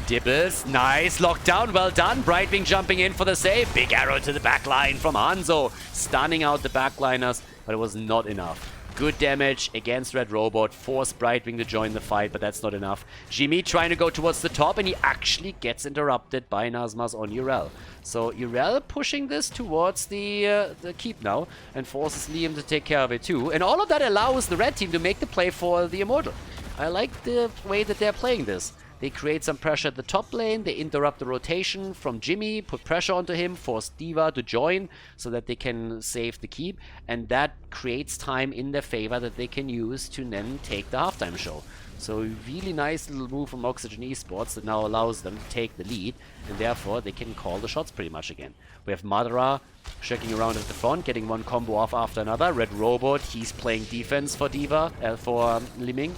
Dibbles, nice lockdown, well done. Brightwing jumping in for the save. Big arrow to the backline from Hanzo, stunning out the backliners, but it was not enough. Good damage against Red Robot, forced Brightwing to join the fight, but that's not enough. Jimmy trying to go towards the top, and he actually gets interrupted by Nazmas on Urel. So Urel pushing this towards the keep now, and forces Liam to take care of it too. And all of that allows the red team to make the play for the Immortal. I like the way that they're playing this. They create some pressure at the top lane, they interrupt the rotation from Jimmy, put pressure onto him, force D.Va to join so that they can save the keep, and that creates time in their favor that they can use to then take the halftime show. So a really nice little move from Oxygen Esports that now allows them to take the lead, and therefore they can call the shots pretty much again. We have Madara checking around at the front, getting one combo off after another. Red Robot, he's playing defense for D.Va, for Liming.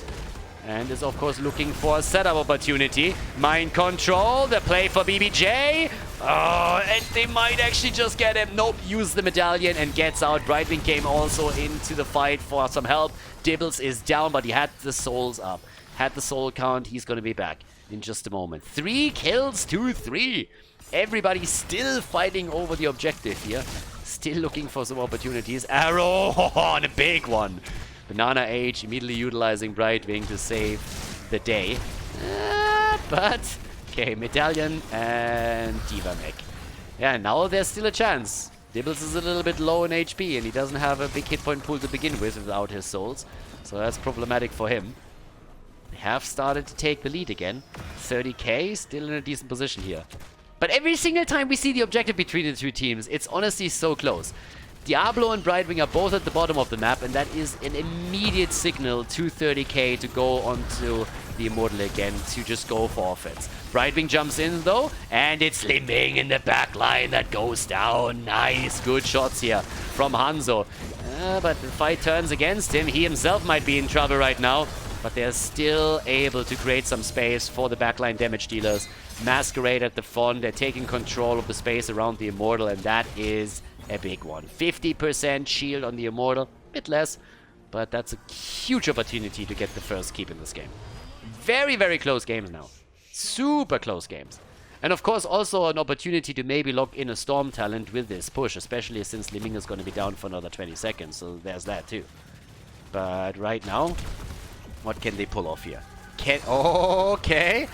And is of course looking for a setup opportunity. Mind control, the play for BBJ. Oh, and they might actually just get him. Nope, use the medallion and gets out. Brightwing came also into the fight for some help. Dibbles is down, but he had the souls up. Had the soul count. He's going to be back in just a moment. 3 kills to 3. Everybody still fighting over the objective here. Still looking for some opportunities. Arrow on a big one. Banana Age immediately utilizing Brightwing to save the day. But... okay, Medallion and Diva Mech. Yeah, now there's still a chance. Dibbles is a little bit low in HP and he doesn't have a big hit point pool to begin with without his souls. So that's problematic for him. They have started to take the lead again. 30k, still in a decent position here. But every single time we see the objective between the two teams, it's honestly so close. Diablo and Brightwing are both at the bottom of the map, and that is an immediate signal to 30k to go onto the Immortal again, to just go for offense. Brightwing jumps in though, and it's Limbing in the back line that goes down. Nice, good shots here from Hanzo. But the fight turns against him. He himself might be in trouble right now, but they're still able to create some space for the backline damage dealers. Masquerade at the front, they're taking control of the space around the Immortal, and that is a big one. 50% shield on the Immortal, bit less, but that's a huge opportunity to get the first keep in this game. Very, very close games now. Super close games. And of course also an opportunity to maybe lock in a Storm talent with this push, especially since Liming is going to be down for another 20 seconds, so there's that too. But right now, what can they pull off here? Okay.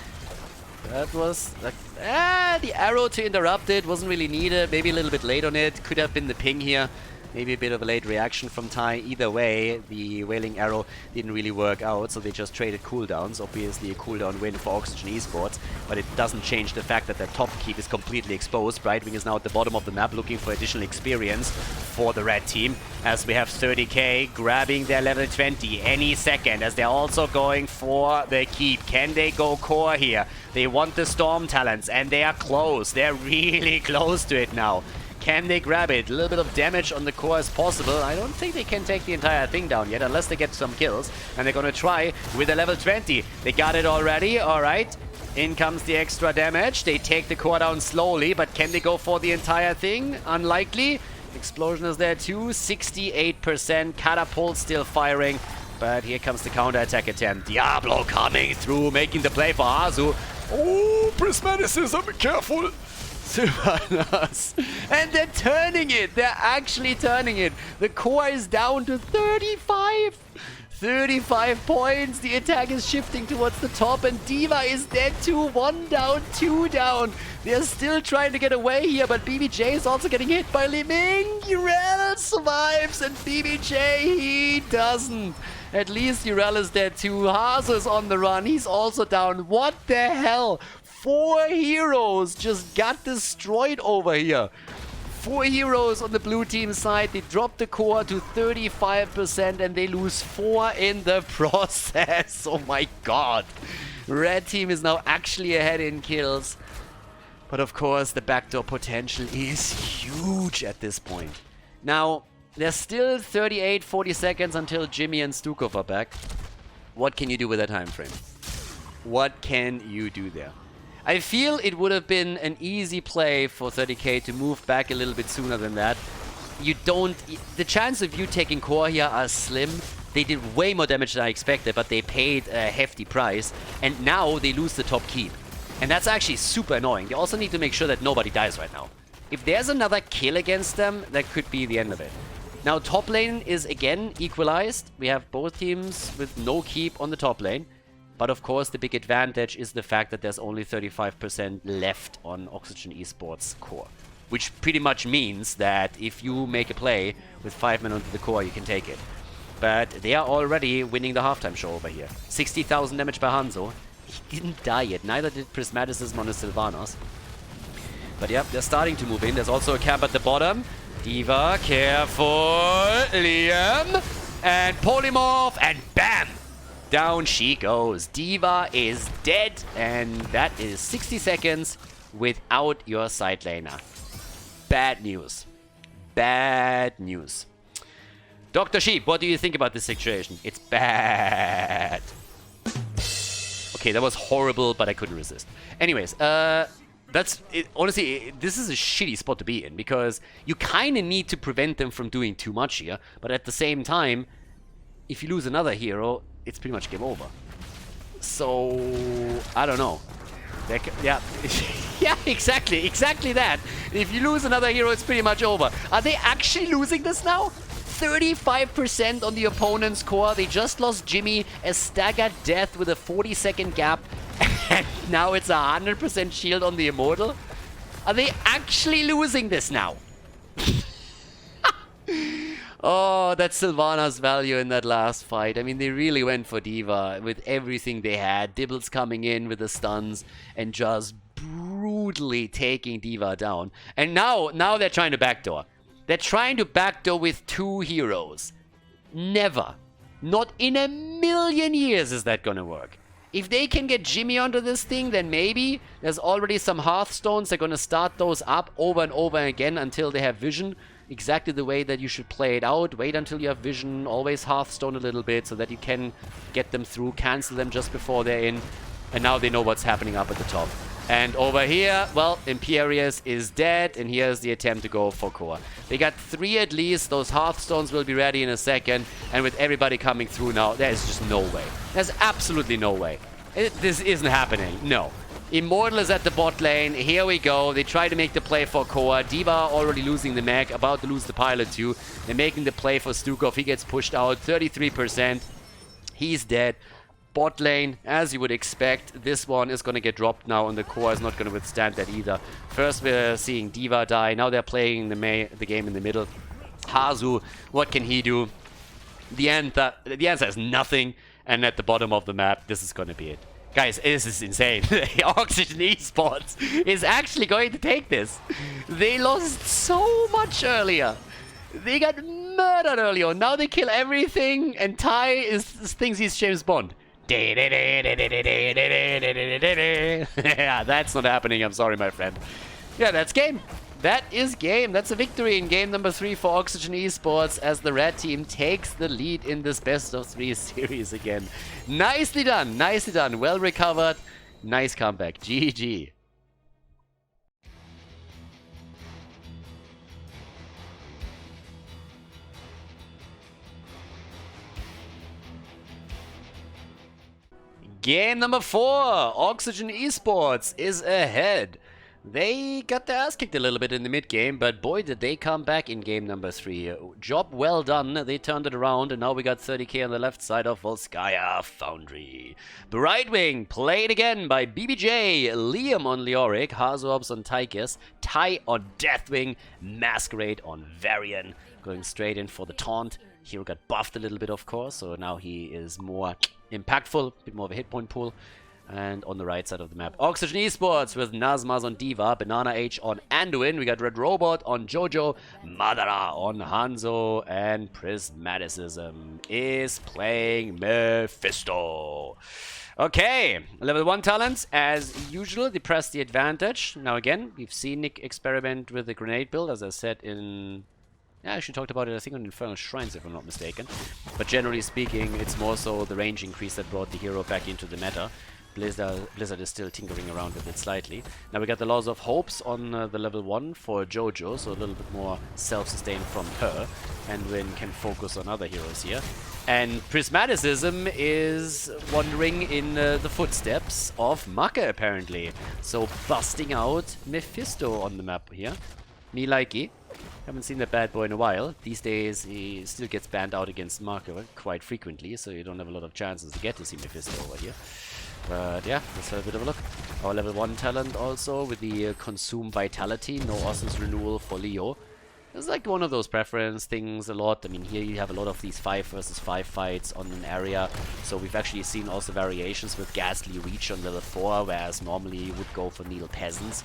That was like, the arrow to interrupt it wasn't really needed. Maybe a little bit late on it. Could have been the ping here. Maybe a bit of a late reaction from Tai. Either way, the Wailing Arrow didn't really work out, so they just traded cooldowns. Obviously a cooldown win for Oxygen Esports, but it doesn't change the fact that their top keep is completely exposed. Brightwing is now at the bottom of the map looking for additional experience for the red team, as we have 30k grabbing their level 20 any second, as they're also going for the keep. Can they go core here? They want the Storm talents, and they are close. They're really close to it now. Can they grab it? A little bit of damage on the core is possible. I don't think they can take the entire thing down yet, unless they get some kills. And they're gonna try with a level 20. They got it already, alright. In comes the extra damage. They take the core down slowly, but can they go for the entire thing? Unlikely. Explosion is there too, 68%. Catapult still firing, but here comes the counter-attack attempt. Diablo coming through, making the play for Azu. Oh, Prismaticism, be careful. Sylvanas. And they're turning it. They're actually turning it. The core is down to 35. 35 points. The attack is shifting towards the top, and Diva is dead too. 1 down, 2 down. They're still trying to get away here, but BBJ is also getting hit by Liming. Urel survives, and BBJ, he doesn't. At least Urel is dead too. Haas is on the run. He's also down. What the hell? 4 heroes just got destroyed over here. 4 heroes on the blue team side. They drop the core to 35% and they lose 4 in the process. Oh my god. Red team is now actually ahead in kills. But of course, the backdoor potential is huge at this point. Now, there's still 40 seconds until Jimmy and Stukov are back. What can you do with that time frame? What can you do there? I feel it would have been an easy play for 30k to move back a little bit sooner than that. The chance of you taking core here are slim. They did way more damage than I expected, but they paid a hefty price. And now they lose the top keep. And that's actually super annoying. They also need to make sure that nobody dies right now. If there's another kill against them, that could be the end of it. Now top lane is again equalized. We have both teams with no keep on the top lane. But of course, the big advantage is the fact that there's only 35% left on Oxygen Esports core. Which pretty much means that if you make a play with 5 men onto the core, you can take it. But they are already winning the halftime show over here. 60,000 damage by Hanzo. He didn't die yet, neither did Prismaticism on the Sylvanas. But yeah, they're starting to move in. There's also a camp at the bottom. Diva, careful, Liam, and Polymorph, and bam! Down she goes. Diva is dead, and that is 60 seconds without your side laner. Bad news. Bad news. Dr. Sheep, what do you think about this situation? It's bad. Okay, that was horrible, but I couldn't resist. Anyways, That's it, honestly, this is a shitty spot to be in because you kind of need to prevent them from doing too much here. But at the same time, if you lose another hero, it's pretty much game over. So I don't know. Yeah, yeah, exactly that. If you lose another hero, it's pretty much over. Are they actually losing this now? 35% on the opponent's core. They just lost Jimmy, a staggered death with a 40-second gap. And now it's 100% shield on the Immortal. Are they actually losing this now? Oh, that's Sylvana's value in that last fight. I mean, they really went for D.Va with everything they had. Dibbles coming in with the stuns and just brutally taking D.Va down. And now they're trying to backdoor. They're trying to backdoor with 2 heroes. Never. Not in a million years is that gonna work. If they can get Jimmy onto this thing, then maybe. There's already some Hearthstones. They're gonna start those up over and over again until they have vision. Exactly the way that you should play it out. Wait until you have vision. Always Hearthstone a little bit so that you can get them through. Cancel them just before they're in. And now they know what's happening up at the top. And over here, well, Imperius is dead, and here's the attempt to go for core. They got 3 at least. Those Hearthstones will be ready in a second. And with everybody coming through now, there's just no way. There's absolutely no way. This isn't happening. No. Immortal is at the bot lane. Here we go. They try to make the play for core. D.Va already losing the mech, about to lose the pilot too. They're making the play for Stukov. He gets pushed out, 33%. He's dead. Bot lane, as you would expect, this one is going to get dropped now, and the core is not going to withstand that either. First, we're seeing D.Va die. Now they're playing the game in the middle. Hazu, what can he do? The answer is nothing. And at the bottom of the map, this is going to be it. Guys, this is insane. Oxygen Esports is actually going to take this. They lost so much earlier. They got murdered earlier. Now they kill everything, and Ty thinks he's James Bond. Yeah, that's not happening. I'm sorry, my friend. Yeah, that's game. That is game. That's a victory in game number 3 for Oxygen Esports as the red team takes the lead in this best of 3 series again. Nicely done. Nicely done. Well recovered. Nice comeback. GG. Game number 4, Oxygen Esports is ahead. They got their ass kicked a little bit in the mid-game, but boy did they come back in game number 3. Job well done, they turned it around, and now we got 30k on the left side of Volskaya Foundry. Brightwing played again by BBJ, Liam on Leoric, Hazorbs on Tychus, Ty on Deathwing, Masquerade on Varian, going straight in for the taunt. Hero got buffed a little bit, of course, so now he is more impactful, a bit more of a hit point pool. And on the right side of the map, Oxygen Esports with Nazmaz on D.Va, Banana H on Anduin. We got Red Robot on Jojo, Madara on Hanzo, and Prismaticism is playing Mephisto. Okay, level 1 talents, as usual, they press the advantage. Now again, we've seen Nick experiment with the grenade build, as I said in... Yeah, I actually talked about it, I think, on Infernal Shrines, if I'm not mistaken. But generally speaking, it's more so the range increase that brought the hero back into the meta. Blizzard is still tinkering around with it slightly. Now we got the Laws of Hopes on the level 1 for Jojo, so a little bit more self-sustained from her. And Win can focus on other heroes here. And Prismaticism is wandering in the footsteps of Maka, apparently. So busting out Mephisto on the map here. Me likey. Haven't seen that bad boy in a while. These days he still gets banned out against Marco quite frequently, so you don't have a lot of chances to get to see Mephisto over here. But yeah, let's have a bit of a look. Our level 1 talent also with the Consume Vitality, no Ossen's Renewal for Leo. It's like one of those preference things a lot. I mean, here you have a lot of these 5 versus 5 fights on an area. So we've actually seen also variations with Ghastly Reach on level 4, whereas normally you would go for Needle Peasants.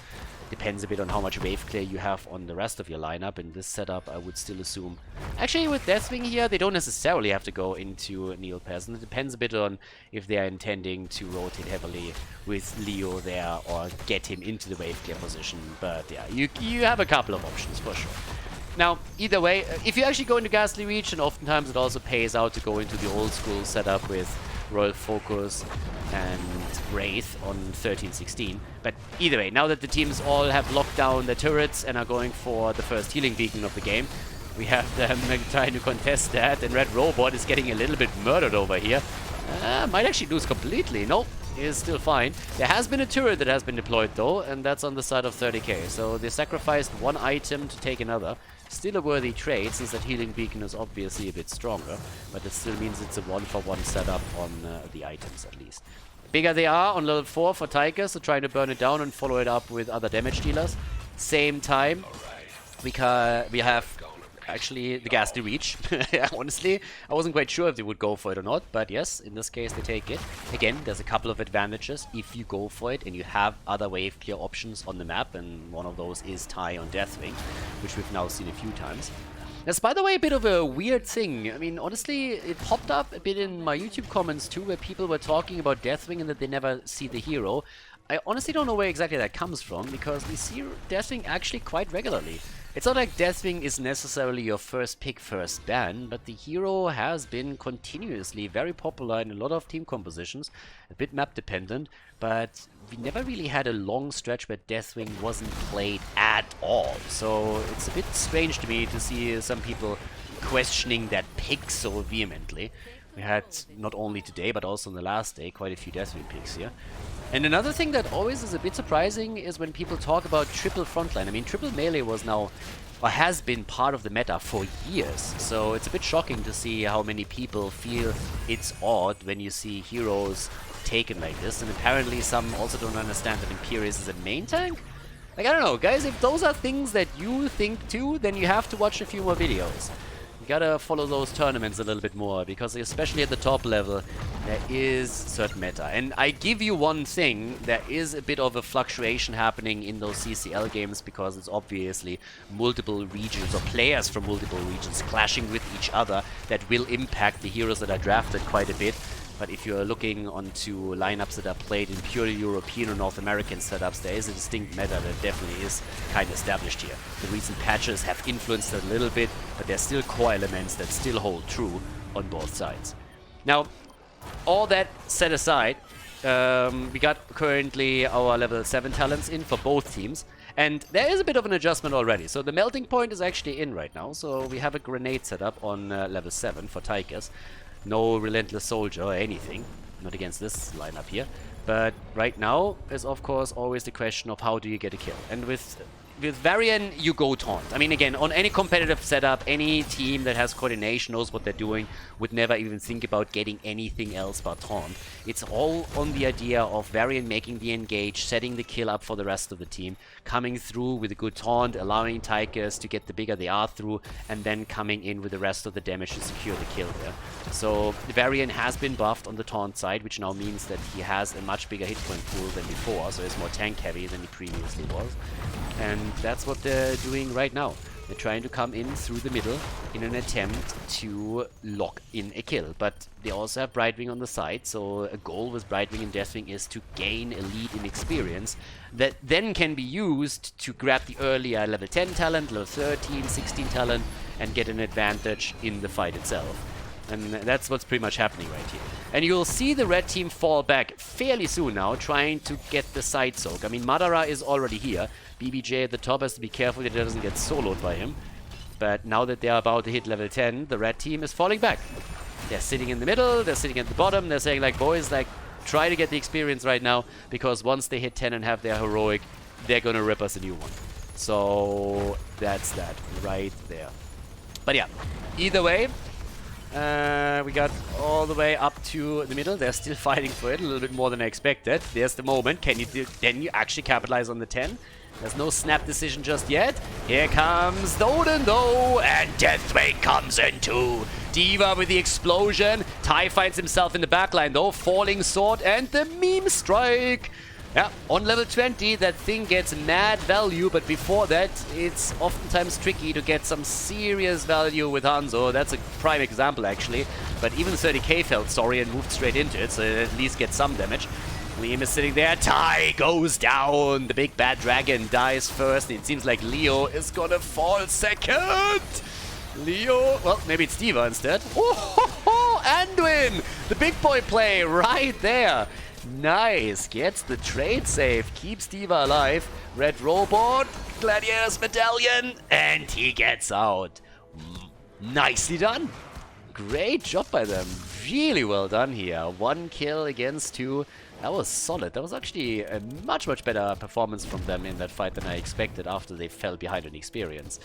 Depends a bit on how much wave clear you have on the rest of your lineup. In this setup, I would still assume... Actually, with Deathwing here, they don't necessarily have to go into Needle Peasant. It depends a bit on if they are intending to rotate heavily with Leo there or get him into the wave clear position. But yeah, you have a couple of options for sure. Now, either way, if you actually go into Ghastly Reach, and oftentimes it also pays out to go into the old school setup with Royal Focus and Wraith on 13-16. But either way, now that the teams all have locked down their turrets and are going for the first healing beacon of the game, we have them trying to contest that, and Red Robot is getting a little bit murdered over here. Might actually lose completely. Nope, he is still fine. There has been a turret that has been deployed though, and that's on the side of 30k. So they sacrificed one item to take another. Still a worthy trade, since that healing beacon is obviously a bit stronger, but it still means it's a 1-for-1 setup on the items at least. Bigger they are on level 4 for Tigers, so trying to burn it down and follow it up with other damage dealers. Same time, we have actually the Ghastly Reach. Honestly, I wasn't quite sure if they would go for it or not, but yes, in this case they take it. Again, there's a couple of advantages if you go for it and you have other wave clear options on the map, and one of those is tie on Deathwing, which we've now seen a few times. That's, by the way, a bit of a weird thing. I mean, honestly, it popped up a bit in my YouTube comments too, where people were talking about Deathwing and that they never see the hero. I honestly don't know where exactly that comes from, because we see Deathwing actually quite regularly. It's not like Deathwing is necessarily your first pick, first ban, but the hero has been continuously very popular in a lot of team compositions, a bit map dependent, but we never really had a long stretch where Deathwing wasn't played at all. So it's a bit strange to me to see some people questioning that pick so vehemently. We had, not only today, but also on the last day, quite a few Deathwing picks here. And another thing that always is a bit surprising is when people talk about triple frontline. I mean, triple melee was now, or has been part of the meta for years. So it's a bit shocking to see how many people feel it's odd when you see heroes taken like this. And apparently some also don't understand that Imperius is a main tank. Like, I don't know, guys, if those are things that you think too, then you have to watch a few more videos. You gotta follow those tournaments a little bit more, because especially at the top level, there is certain meta. And I give you one thing, there is a bit of a fluctuation happening in those CCL games, because it's obviously multiple regions, or players from multiple regions clashing with each other that will impact the heroes that are drafted quite a bit. But if you're looking onto lineups that are played in purely European or North American setups, there is a distinct meta that definitely is kind of established here. The recent patches have influenced it a little bit, but there's still core elements that still hold true on both sides. Now, all that set aside, we got currently our level 7 talents in for both teams. And there is a bit of an adjustment already. So the melting point is actually in right now. So we have a grenade setup on level 7 for Tigers. No Relentless Soldier or anything, not against this lineup here. But right now is of course always the question of how do you get a kill. And with Varian, you go taunt. I mean, again, on any competitive setup, any team that has coordination, knows what they're doing, would never even think about getting anything else but taunt. It's all on the idea of Varian making the engage, setting the kill up for the rest of the team, coming through with a good taunt, allowing Tigers to get the bigger they are through, and then coming in with the rest of the damage to secure the kill there. So Varian has been buffed on the taunt side, which now means that he has a much bigger hit point pool than before, so he's more tank heavy than he previously was. And that's what they're doing right now. They're trying to come in through the middle in an attempt to lock in a kill. But they also have Brightwing on the side, so a goal with Brightwing and Deathwing is to gain a lead in experience that then can be used to grab the earlier level 10 talent, level 13, 16 talent, and get an advantage in the fight itself. And that's what's pretty much happening right here. And you'll see the red team fall back fairly soon now, trying to get the side soak. I mean, Madara is already here. BBJ at the top has to be careful that he doesn't get soloed by him. But now that they're about to hit level 10, the red team is falling back. They're sitting in the middle, they're sitting at the bottom, they're saying like, boys, like, try to get the experience right now, because once they hit 10 and have their heroic, they're gonna rip us a new one. So that's that right there. But yeah, either way, we got all the way up to the middle. They're still fighting for it a little bit more than I expected. There's the moment. Can you actually capitalize on the 10? There's no snap decision just yet. Here comes Doden though, and Deathwing comes in too. D.Va with the explosion. Tai finds himself in the backline though. Falling sword and the meme strike. Yeah, on level 20, that thing gets mad value, but before that, it's oftentimes tricky to get some serious value with Hanzo. That's a prime example, actually. But even 30k felt sorry and moved straight into it, so it at least gets some damage. Liam is sitting there. Tai goes down. The big bad dragon dies first, and it seems like Leo is gonna fall second. Leo, well, maybe it's D.Va instead. Oh, ho, ho, Anduin! The big boy play right there. Nice. Gets the trade save. Keeps D.Va alive. Red Robot. Gladiator's Medallion. And he gets out. Nicely done. Great job by them. Really well done here. 1 kill against 2. That was solid. That was actually a much better performance from them in that fight than I expected after they fell behind in experience.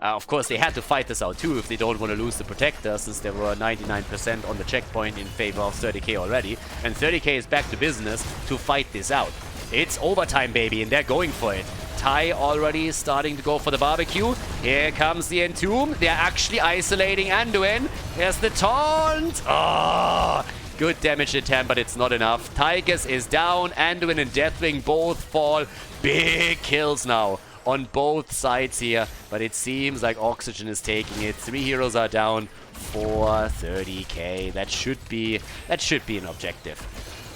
Of course, they had to fight this out too if they don't want to lose the Protector, since they were 99% on the checkpoint in favor of 30k already. And 30k is back to business to fight this out. It's overtime, baby, and they're going for it. Tai already starting to go for the barbecue. Here comes the Entomb. They're actually isolating Anduin. There's the taunt. Oh, good damage attempt, but it's not enough. Tychus is down. Anduin and Deathwing both fall. Big kills now on both sides here, but it seems like Oxygen is taking it. 3 heroes are down for 30k. That should be an objective.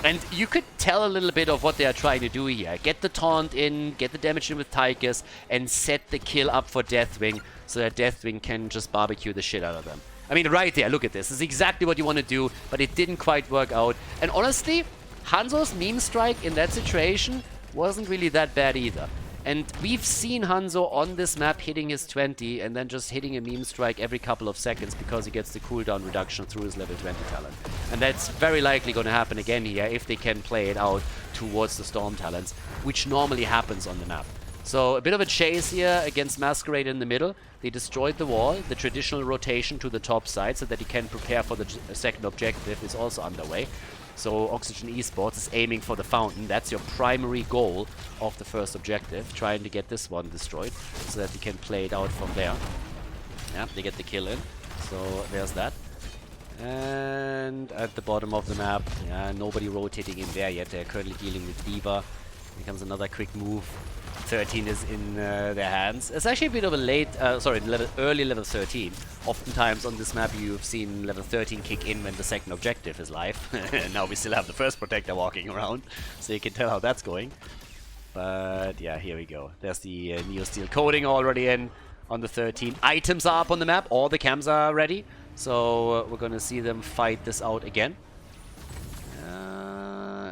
And you could tell a little bit of what they are trying to do here. Get the taunt in, get the damage in with Tychus, and set the kill up for Deathwing so that Deathwing can just barbecue the shit out of them. I mean, right there, look at this. This is exactly what you want to do, but it didn't quite work out. And honestly, Hanzo's meme strike in that situation wasn't really that bad either. And we've seen Hanzo on this map hitting his 20 and then just hitting a meme strike every couple of seconds because he gets the cooldown reduction through his level 20 talent. And that's very likely going to happen again here if they can play it out towards the Storm talents, which normally happens on the map. So a bit of a chase here against Masquerade in the middle. They destroyed the wall. The traditional rotation to the top side so that he can prepare for the second objective is also underway. So Oxygen Esports is aiming for the fountain. That's your primary goal of the first objective, trying to get this one destroyed so that you can play it out from there. Yeah, they get the kill in. So there's that. And at the bottom of the map, yeah, nobody rotating in there yet. They're currently dealing with D.Va. Here comes another quick move. 13 is in their hands. It's actually a bit of a late, early level 13. Oftentimes on this map you've seen level 13 kick in when the second objective is live. Now we still have the first Protector walking around, so you can tell how that's going. But yeah, here we go. There's the Neo Steel coating already in on the 13. Items are up on the map, all the cams are ready. So we're gonna see them fight this out again.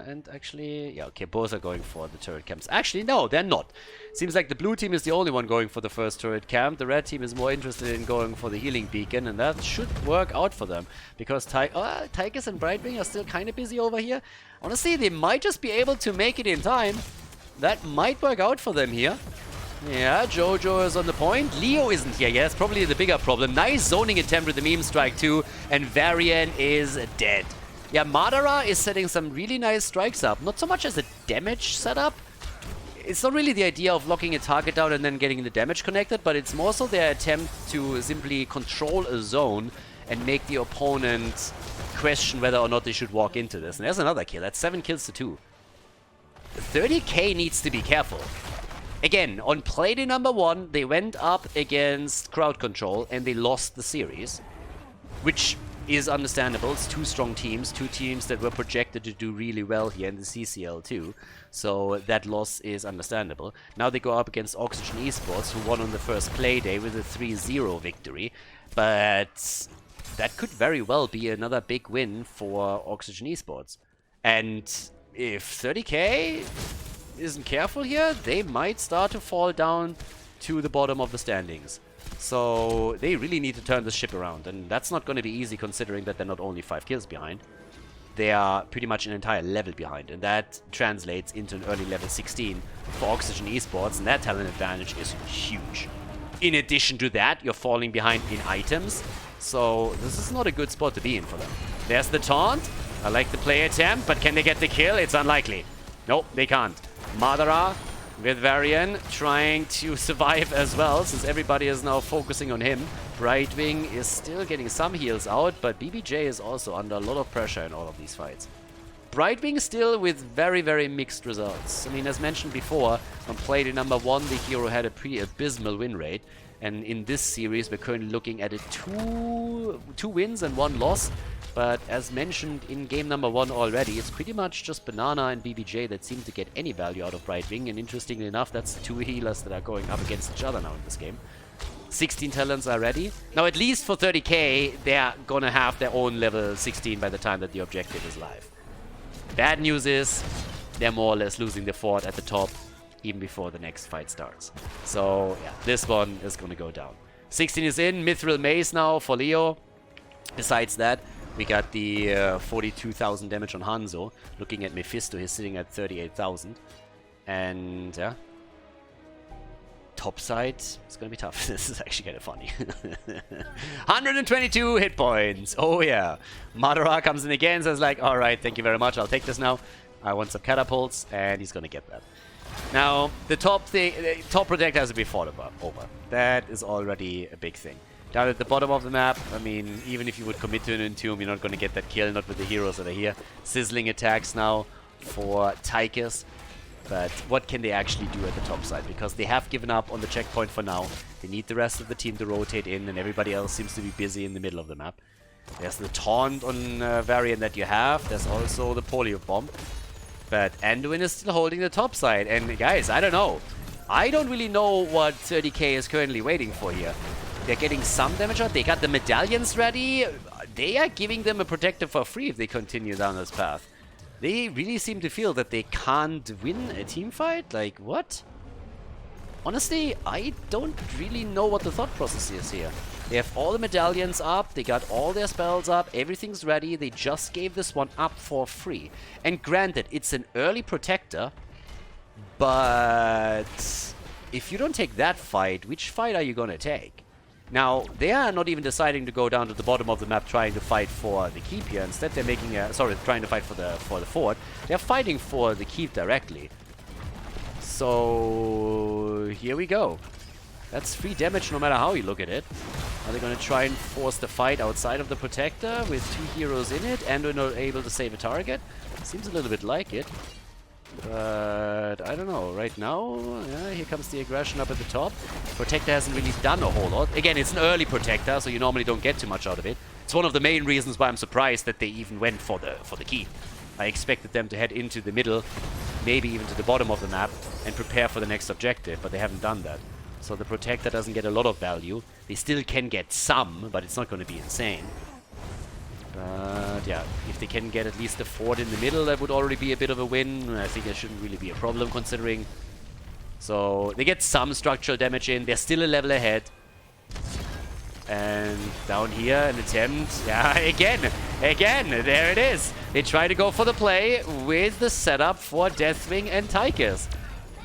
And actually, yeah, okay, both are going for the turret camps. Actually, no, they're not. Seems like the blue team is the only one going for the first turret camp. The red team is more interested in going for the healing beacon, and that should work out for them. Because Tychus and Brightwing are still kind of busy over here. Honestly, they might just be able to make it in time. That might work out for them here. Yeah, Jojo is on the point. Leo isn't here yet. That's probably the bigger problem. Nice zoning attempt with the meme strike too, and Varian is dead. Yeah, Madara is setting some really nice strikes up. Not so much as a damage setup. It's not really the idea of locking a target down and then getting the damage connected, but it's more so their attempt to simply control a zone and make the opponent question whether or not they should walk into this. And there's another kill. That's 7 kills to 2. 30k needs to be careful. Again, on Playday number 1, they went up against Crowd Control and they lost the series, which is understandable. It's 2 strong teams, 2 teams that were projected to do really well here in the CCL too. So that loss is understandable. Now they go up against Oxygen Esports, who won on the first Playday with a 3-0 victory. But that could very well be another big win for Oxygen Esports. And if 30k isn't careful here, they might start to fall down to the bottom of the standings. So they really need to turn this ship around, and that's not going to be easy considering that they're not only 5 kills behind. They are pretty much an entire level behind, and that translates into an early level 16 for Oxygen Esports, and that talent advantage is huge. In addition to that, you're falling behind in items, so this is not a good spot to be in for them. There's the taunt. I like the play attempt, but can they get the kill? It's unlikely. Nope, they can't. Madara with Varian trying to survive as well, since everybody is now focusing on him. Brightwing is still getting some heals out, but BBJ is also under a lot of pressure in all of these fights. Brightwing still with very, very mixed results. I mean, as mentioned before, on Playday number 1, the hero had a pretty abysmal win rate. And in this series, we're currently looking at a two wins and 1 loss. But as mentioned in game number 1 already, it's pretty much just Banana and BBJ that seem to get any value out of Brightwing. And interestingly enough, that's the 2 healers that are going up against each other now in this game. 16 talents are ready. Now, at least for 30k, they're gonna have their own level 16 by the time that the objective is live. Bad news is they're more or less losing the fort at the top even before the next fight starts. So yeah, this one is going to go down. 16 is in. Mithril Mace now for Leo. Besides that, we got the 42,000 damage on Hanzo. Looking at Mephisto, he's sitting at 38,000. And yeah, top side, it's gonna be tough. This is actually kind of funny. 122 hit points. Oh yeah. Madara comes in again, says like, alright, thank you very much, I'll take this now. I want some catapults, and he's gonna get that. Now, the top thing, the top protector has to be fought over. That is already a big thing. Down at the bottom of the map, I mean, even if you would commit to an Entomb, you're not going to get that kill, not with the heroes that are here. Sizzling attacks now for Tychus. But what can they actually do at the top side? Because they have given up on the checkpoint for now. They need the rest of the team to rotate in, and everybody else seems to be busy in the middle of the map. There's the taunt on variant that you have. There's also the polio bomb. But Anduin is still holding the top side. And guys, I don't know. I don't really know what 30k is currently waiting for here. They're getting some damage out. They got the medallions ready. They are giving them a protector for free if they continue down this path. They really seem to feel that they can't win a team fight? Like, what? Honestly, I don't really know what the thought process is here. They have all the medallions up, they got all their spells up, everything's ready, they just gave this one up for free. And granted, it's an early protector, but if you don't take that fight, which fight are you gonna take? Now, they are not even deciding to go down to the bottom of the map trying to fight for the keep here. Instead, they're making a... Sorry, trying to fight for the fort. They're fighting for the keep directly. So, here we go. That's free damage no matter how you look at it. Are they going to try and force the fight outside of the protector with 2 heroes in it and we're not able to save a target? Seems a little bit like it. But I don't know. Right now, yeah, here comes the aggression up at the top. Protector hasn't really done a whole lot. Again, it's an early protector, so you normally don't get too much out of it. It's one of the main reasons why I'm surprised that they even went for the keep. I expected them to head into the middle, maybe even to the bottom of the map, and prepare for the next objective, but they haven't done that. So the protector doesn't get a lot of value. They still can get some, but it's not going to be insane. But yeah, if they can get at least a fort in the middle, that would already be a bit of a win. I think it shouldn't really be a problem considering. So they get some structural damage in. They're still a level ahead. And down here, an attempt. Yeah, again, there it is. They try to go for the play with the setup for Deathwing and Tychus.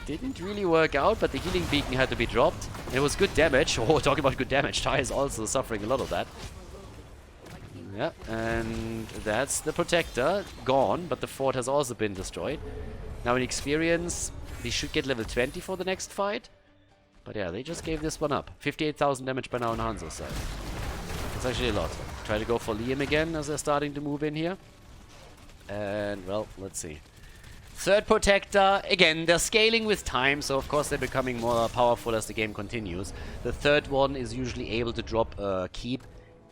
Didn't really work out, but the healing beacon had to be dropped. And it was good damage. Oh, talking about good damage. Ty is also suffering a lot of that. Yeah, and that's the protector gone, but the fort has also been destroyed. Now in experience, they should get level 20 for the next fight. But yeah, they just gave this one up. 58,000 damage by now on Hanzo's side. That's actually a lot. Try to go for Liam again as they're starting to move in here. And, well, let's see. Third protector, again, they're scaling with time, so of course they're becoming more powerful as the game continues. The third one is usually able to drop a keep.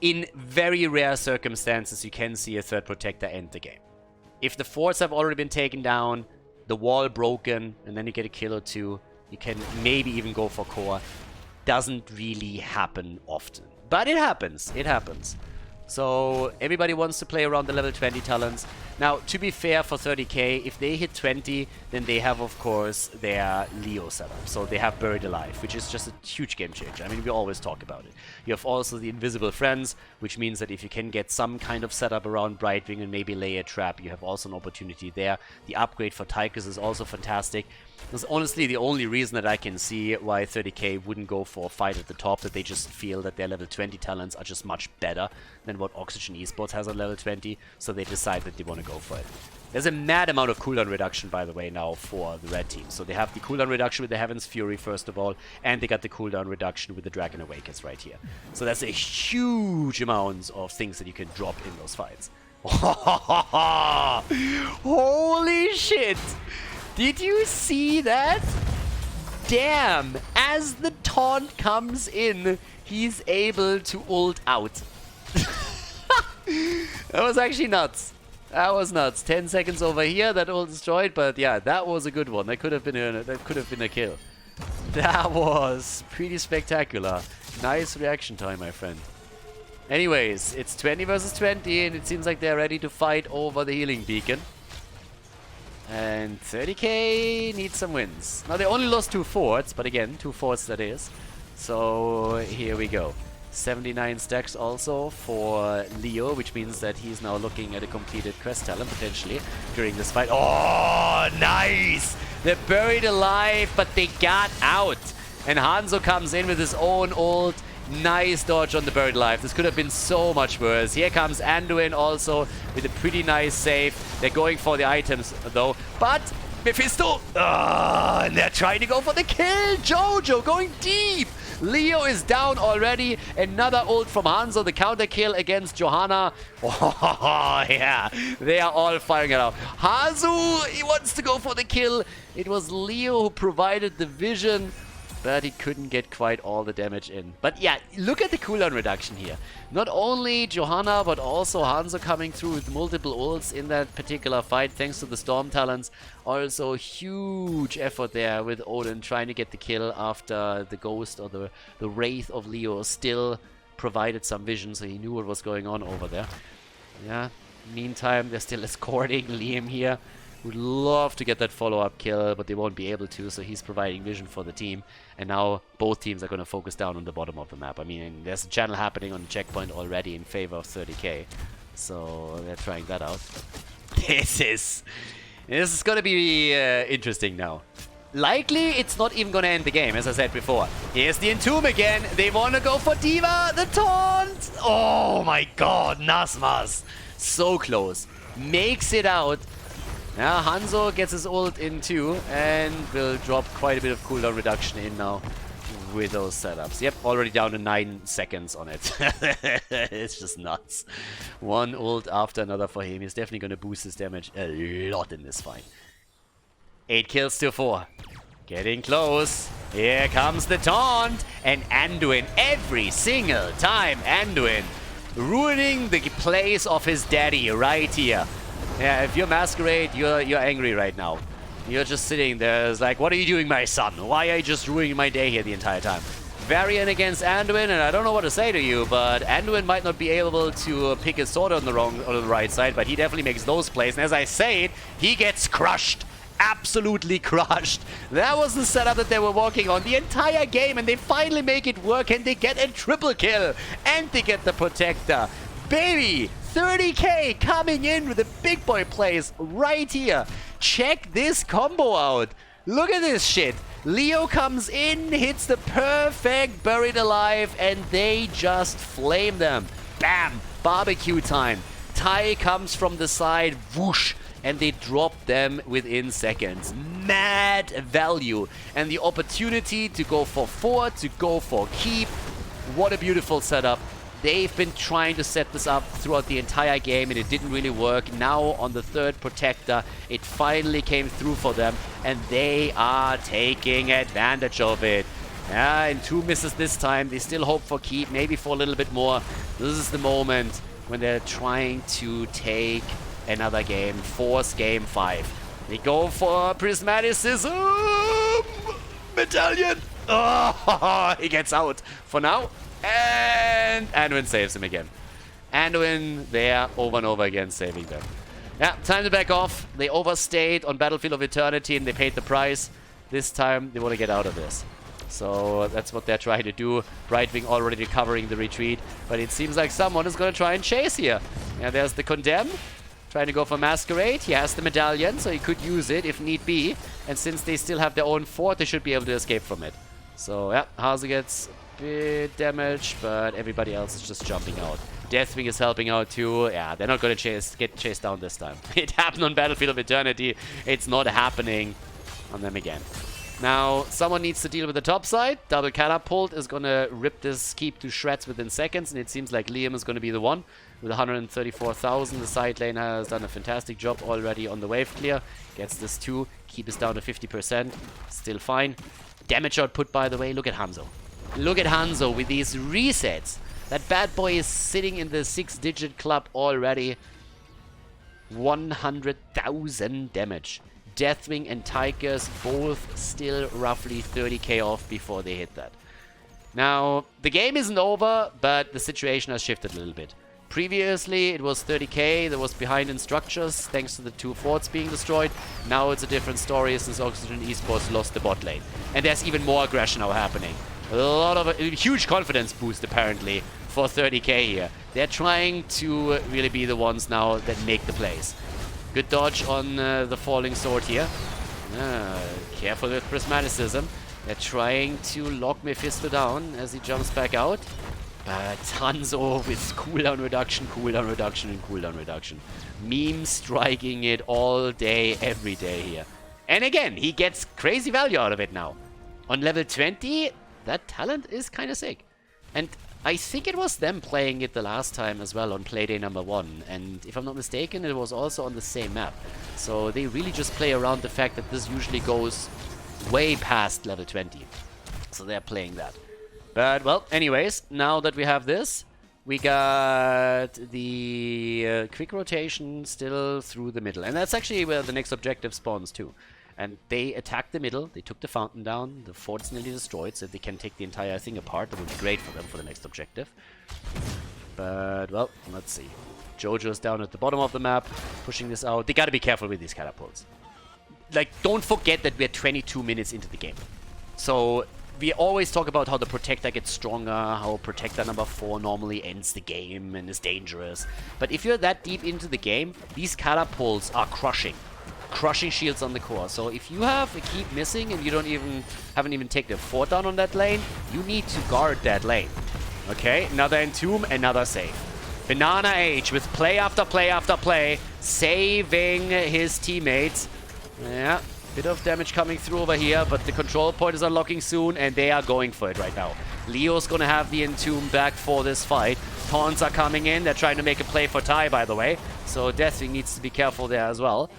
In very rare circumstances, you can see a third protector end the game. If the forts have already been taken down, the wall broken, and then you get a kill or two, you can maybe even go for core. Doesn't really happen often. But it happens. It happens. So everybody wants to play around the level 20 talents. Now, to be fair for 30k, if they hit 20, then they have, of course, their Leo setup. So they have Buried Alive, which is just a huge game changer. I mean, we always talk about it. You have also the Invisible Friends, which means that if you can get some kind of setup around Brightwing and maybe lay a trap, you have also an opportunity there. The upgrade for Tychus is also fantastic. That's honestly the only reason that I can see why 30k wouldn't go for a fight at the top, that they just feel that their level 20 talents are just much better than what Oxygen Esports has on level 20, so they decide that they want to go for it. There's a mad amount of cooldown reduction, by the way, now for the red team. So they have the cooldown reduction with the Heaven's Fury, first of all, and they got the cooldown reduction with the Dragon Awakens right here. So that's a huge amount of things that you can drop in those fights. Holy shit! Did you see that? Damn! As the taunt comes in, he's able to ult out. That was actually nuts. That was nuts. 10 seconds over here, that ult destroyed, but yeah, that was a good one. That could have been a kill. That was pretty spectacular. Nice reaction time, my friend. Anyways, it's 20 versus 20, and it seems like they're ready to fight over the healing beacon. And 30k needs some wins. Now they only lost 2 forts, but again, 2 forts that is. So here we go. 79 stacks also for Leo, which means that he's now looking at a completed quest talent potentially during this fight. Oh, nice! They're buried alive, but they got out. And Hanzo comes in with his own ult. Nice dodge on the buried alive. This could have been so much worse. Here comes Anduin also with a pretty nice save. They're going for the items though. But Mephisto, and they're trying to go for the kill. Jojo going deep. Leo is down already. Another ult from Hanzo, the counter kill against Johanna. Oh, yeah. They are all firing it out. Hanzo, he wants to go for the kill. It was Leo who provided the vision, but he couldn't get quite all the damage in. But yeah, look at the cooldown reduction here. Not only Johanna, but also Hanzo coming through with multiple ults in that particular fight, thanks to the Storm Talents. Also, huge effort there with Odin trying to get the kill after the Ghost or the Wraith of Leo still provided some vision, so he knew what was going on over there. Yeah, meantime, they're still escorting Liam here. Would love to get that follow-up kill, but they won't be able to, so he's providing vision for the team. And now both teams are going to focus down on the bottom of the map. I mean, there's a channel happening on the checkpoint already in favor of 30k. So they're trying that out. This is going to be interesting now. Likely, it's not even going to end the game, as I said before. Here's the Entomb again. They want to go for D.Va. The taunt. Oh my god, Nasmas. So close. Makes it out. Yeah, Hanzo gets his ult in too, and will drop quite a bit of cooldown reduction in now with those setups. Yep, already down to 9 seconds on it. It's just nuts. One ult after another for him. He's definitely going to boost his damage a lot in this fight. 8 kills to 4. Getting close. Here comes the taunt. And Anduin, every single time, Anduin ruining the place of his daddy right here. Yeah, if you're Masquerade, you're angry right now. You're just sitting there, it's like, what are you doing, my son? Why are you just ruining my day here the entire time? Varian against Anduin, and I don't know what to say to you, but Anduin might not be able to pick his sword on the right side, but he definitely makes those plays. And as I say it, he gets crushed. Absolutely crushed. That was the setup that they were working on the entire game, and they finally make it work, and they get a triple kill, and they get the Protector. Baby! 30k coming in with the big boy plays right here. Check this combo out. Look at this shit. Leo comes in, hits the perfect buried alive, and they just flame them. Bam! Barbecue time. Tai comes from the side, whoosh, and they drop them within seconds. Mad value. And the opportunity to go for 4, to go for keep. What a beautiful setup. They've been trying to set this up throughout the entire game, and it didn't really work. Now on the 3rd Protector, it finally came through for them, and they are taking advantage of it. Yeah, and 2 misses this time. They still hope for keep, maybe for a little bit more. This is the moment when they're trying to take another game, force game 5. They go for Prismaticism! Medallion! Oh, he gets out for now. And Anduin saves him again. Anduin there over and over again saving them. Yeah, time to back off. They overstayed on Battlefield of Eternity and they paid the price. This time they want to get out of this. So that's what they're trying to do. Brightwing already recovering the retreat. But it seems like someone is going to try and chase here. Yeah, there's the Condemn. Trying to go for Masquerade. He has the Medallion, so he could use it if need be. And since they still have their own fort, they should be able to escape from it. So yeah, Hanzo gets bit damage, but everybody else is just jumping out. Deathwing is helping out too. Yeah, they're not going to get chased down this time. It happened on Battlefield of Eternity. It's not happening on them again. Now, someone needs to deal with the top side. Double Catapult is going to rip this keep to shreds within seconds, and it seems like Liam is going to be the one. With 134,000, the side lane has done a fantastic job already on the wave clear. Gets this too. Keep is down to 50%. Still fine. Damage output, by the way. Look at Hanzo. Look at Hanzo with these resets. That bad boy is sitting in the 6-digit club already. 100,000 damage. Deathwing and Tigers both still roughly 30k off before they hit that. Now, the game isn't over, but the situation has shifted a little bit. Previously, it was 30k that was behind in structures thanks to the 2 forts being destroyed. Now it's a different story since Oxygen Esports lost the bot lane. And there's even more aggression now happening. A huge confidence boost apparently for 30k here. They're trying to really be the ones now that make the plays. Good dodge on the falling sword here. Careful with prismaticism. They're trying to lock Mephisto down as he jumps back out. But Hanzo with cooldown reduction, cooldown reduction, and cooldown reduction. Meme striking it all day, every day here. And again, he gets crazy value out of it now. On level 20, that talent is kind of sick. And I think it was them playing it the last time as well on Playday number 1. And if I'm not mistaken, it was also on the same map. So they really just play around the fact that this usually goes way past level 20. So they're playing that. But, well, anyways, now that we have this, we got the quick rotation still through the middle. And that's actually where the next objective spawns too. And they attacked the middle, they took the fountain down, the fort's nearly destroyed, so if they can take the entire thing apart, that would be great for them for the next objective. But, well, let's see. Jojo's down at the bottom of the map, pushing this out. They gotta be careful with these catapults. Like, don't forget that we're 22 minutes into the game. So we always talk about how the Protector gets stronger, how Protector number 4 normally ends the game and is dangerous. But if you're that deep into the game, these catapults are crushing shields on the core. So if you have a keep missing and you haven't even taken a fort down on that lane, you need to guard that lane. Okay, another entomb, another save. Banana Age with play after play after play, saving his teammates. Yeah. Bit of damage coming through over here, but the control point is unlocking soon, and they are going for it right now. Leo's gonna have the Entomb back for this fight. Taunts are coming in. They're trying to make a play for Tai, by the way. So Deathwing needs to be careful there as well.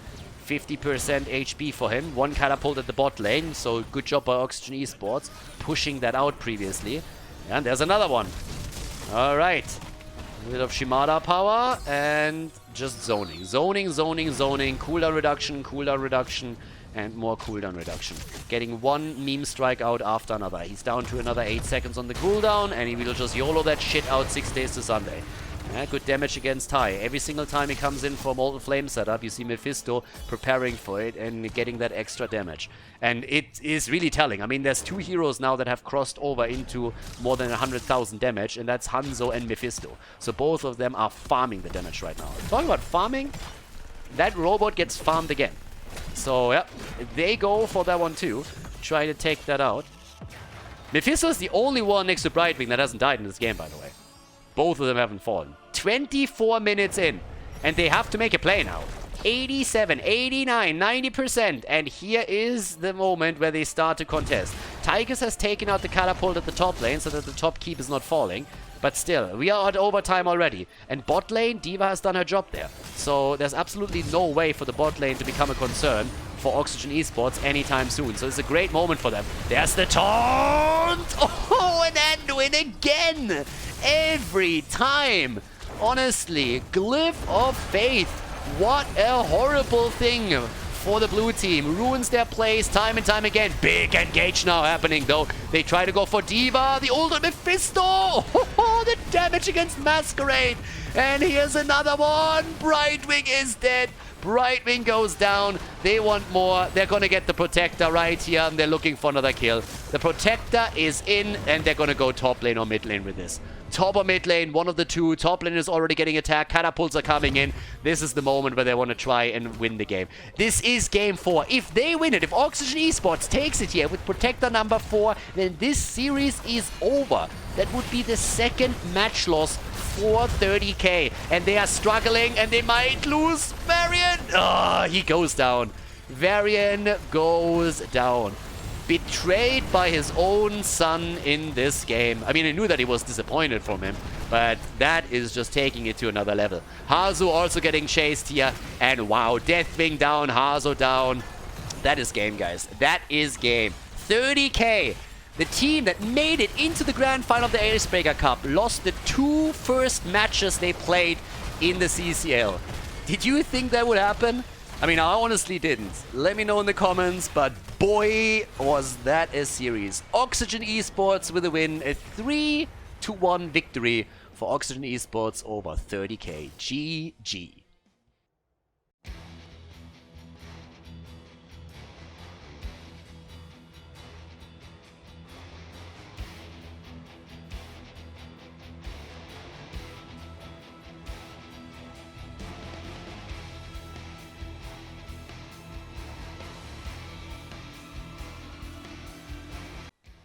50% HP for him. 1 catapult at the bot lane, so good job by Oxygen Esports, pushing that out previously. And there's another one. Alright. A bit of Shimada power, and just zoning. Zoning. Cooldown reduction. And more cooldown reduction. Getting 1 meme strike out after another. He's down to another 8 seconds on the cooldown, and he will just YOLO that shit out 6 days to Sunday. Yeah, good damage against Tai. Every single time he comes in for Molten Flame setup, you see Mephisto preparing for it and getting that extra damage. And it is really telling. I mean, there's 2 heroes now that have crossed over into more than 100,000 damage, and that's Hanzo and Mephisto. So both of them are farming the damage right now. Talking about farming, that robot gets farmed again. So, yeah, they go for that one too. Try to take that out. Mephisto is the only one next to Brightwing that hasn't died in this game, by the way. Both of them haven't fallen. 24 minutes in, and they have to make a play now. 87, 89, 90%, and here is the moment where they start to contest. Tigers has taken out the catapult at the top lane so that the top keep is not falling. But still, we are at overtime already. And bot lane, D.Va has done her job there. So there's absolutely no way for the bot lane to become a concern for Oxygen Esports anytime soon. So it's a great moment for them. There's the taunt! Oh, and Anduin again! Every time! Honestly, Glyph of Faith. What a horrible thing for the blue team. Ruins their plays time and time again. Big engage now happening though. They try to go for D.Va. The ultimate Mephisto. Oh, the damage against Masquerade. And here's another one. Brightwing is dead. Brightwing goes down. They want more. They're gonna get the Protector right here, and they're looking for another kill. The Protector is in, and they're gonna go top lane or mid lane with this. Top or mid lane, one of the two. Top lane is already getting attacked. Catapults are coming in. This is the moment where they want to try and win the game. This is game 4. If they win it, if Oxygen Esports takes it here with Protector number 4, then this series is over. That would be the second match loss for 30k. And they are struggling, and they might lose. Varian! Oh, he goes down. Varian goes down. Betrayed by his own son in this game. I mean, I knew that he was disappointed from him, but that is just taking it to another level. Hazu also getting chased here, and wow, Deathwing down, Hazu down. That is game, guys. That is game. 30k. The team that made it into the grand final of the Icebreaker Cup lost the 2 first matches they played in the CCL. Did you think that would happen? I mean, I honestly didn't. Let me know in the comments, but boy, was that a series. Oxygen Esports with a win, a 3-1 victory for for Oxygen Esports over 30k. GG.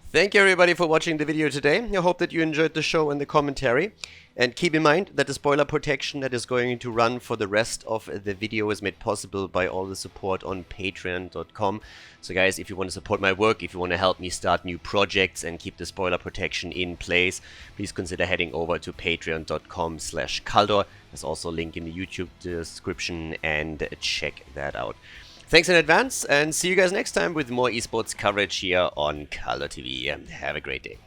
Thank you everybody for watching the video today. I hope that you enjoyed the show and the commentary. And keep in mind that the spoiler protection that is going to run for the rest of the video is made possible by all the support on patreon.com. So guys, if you want to support my work, if you want to help me start new projects and keep the spoiler protection in place, please consider heading over to patreon.com/Khaldor. There's also a link in the YouTube description and check that out. Thanks in advance, and see you guys next time with more esports coverage here on Khaldor TV. Have a great day.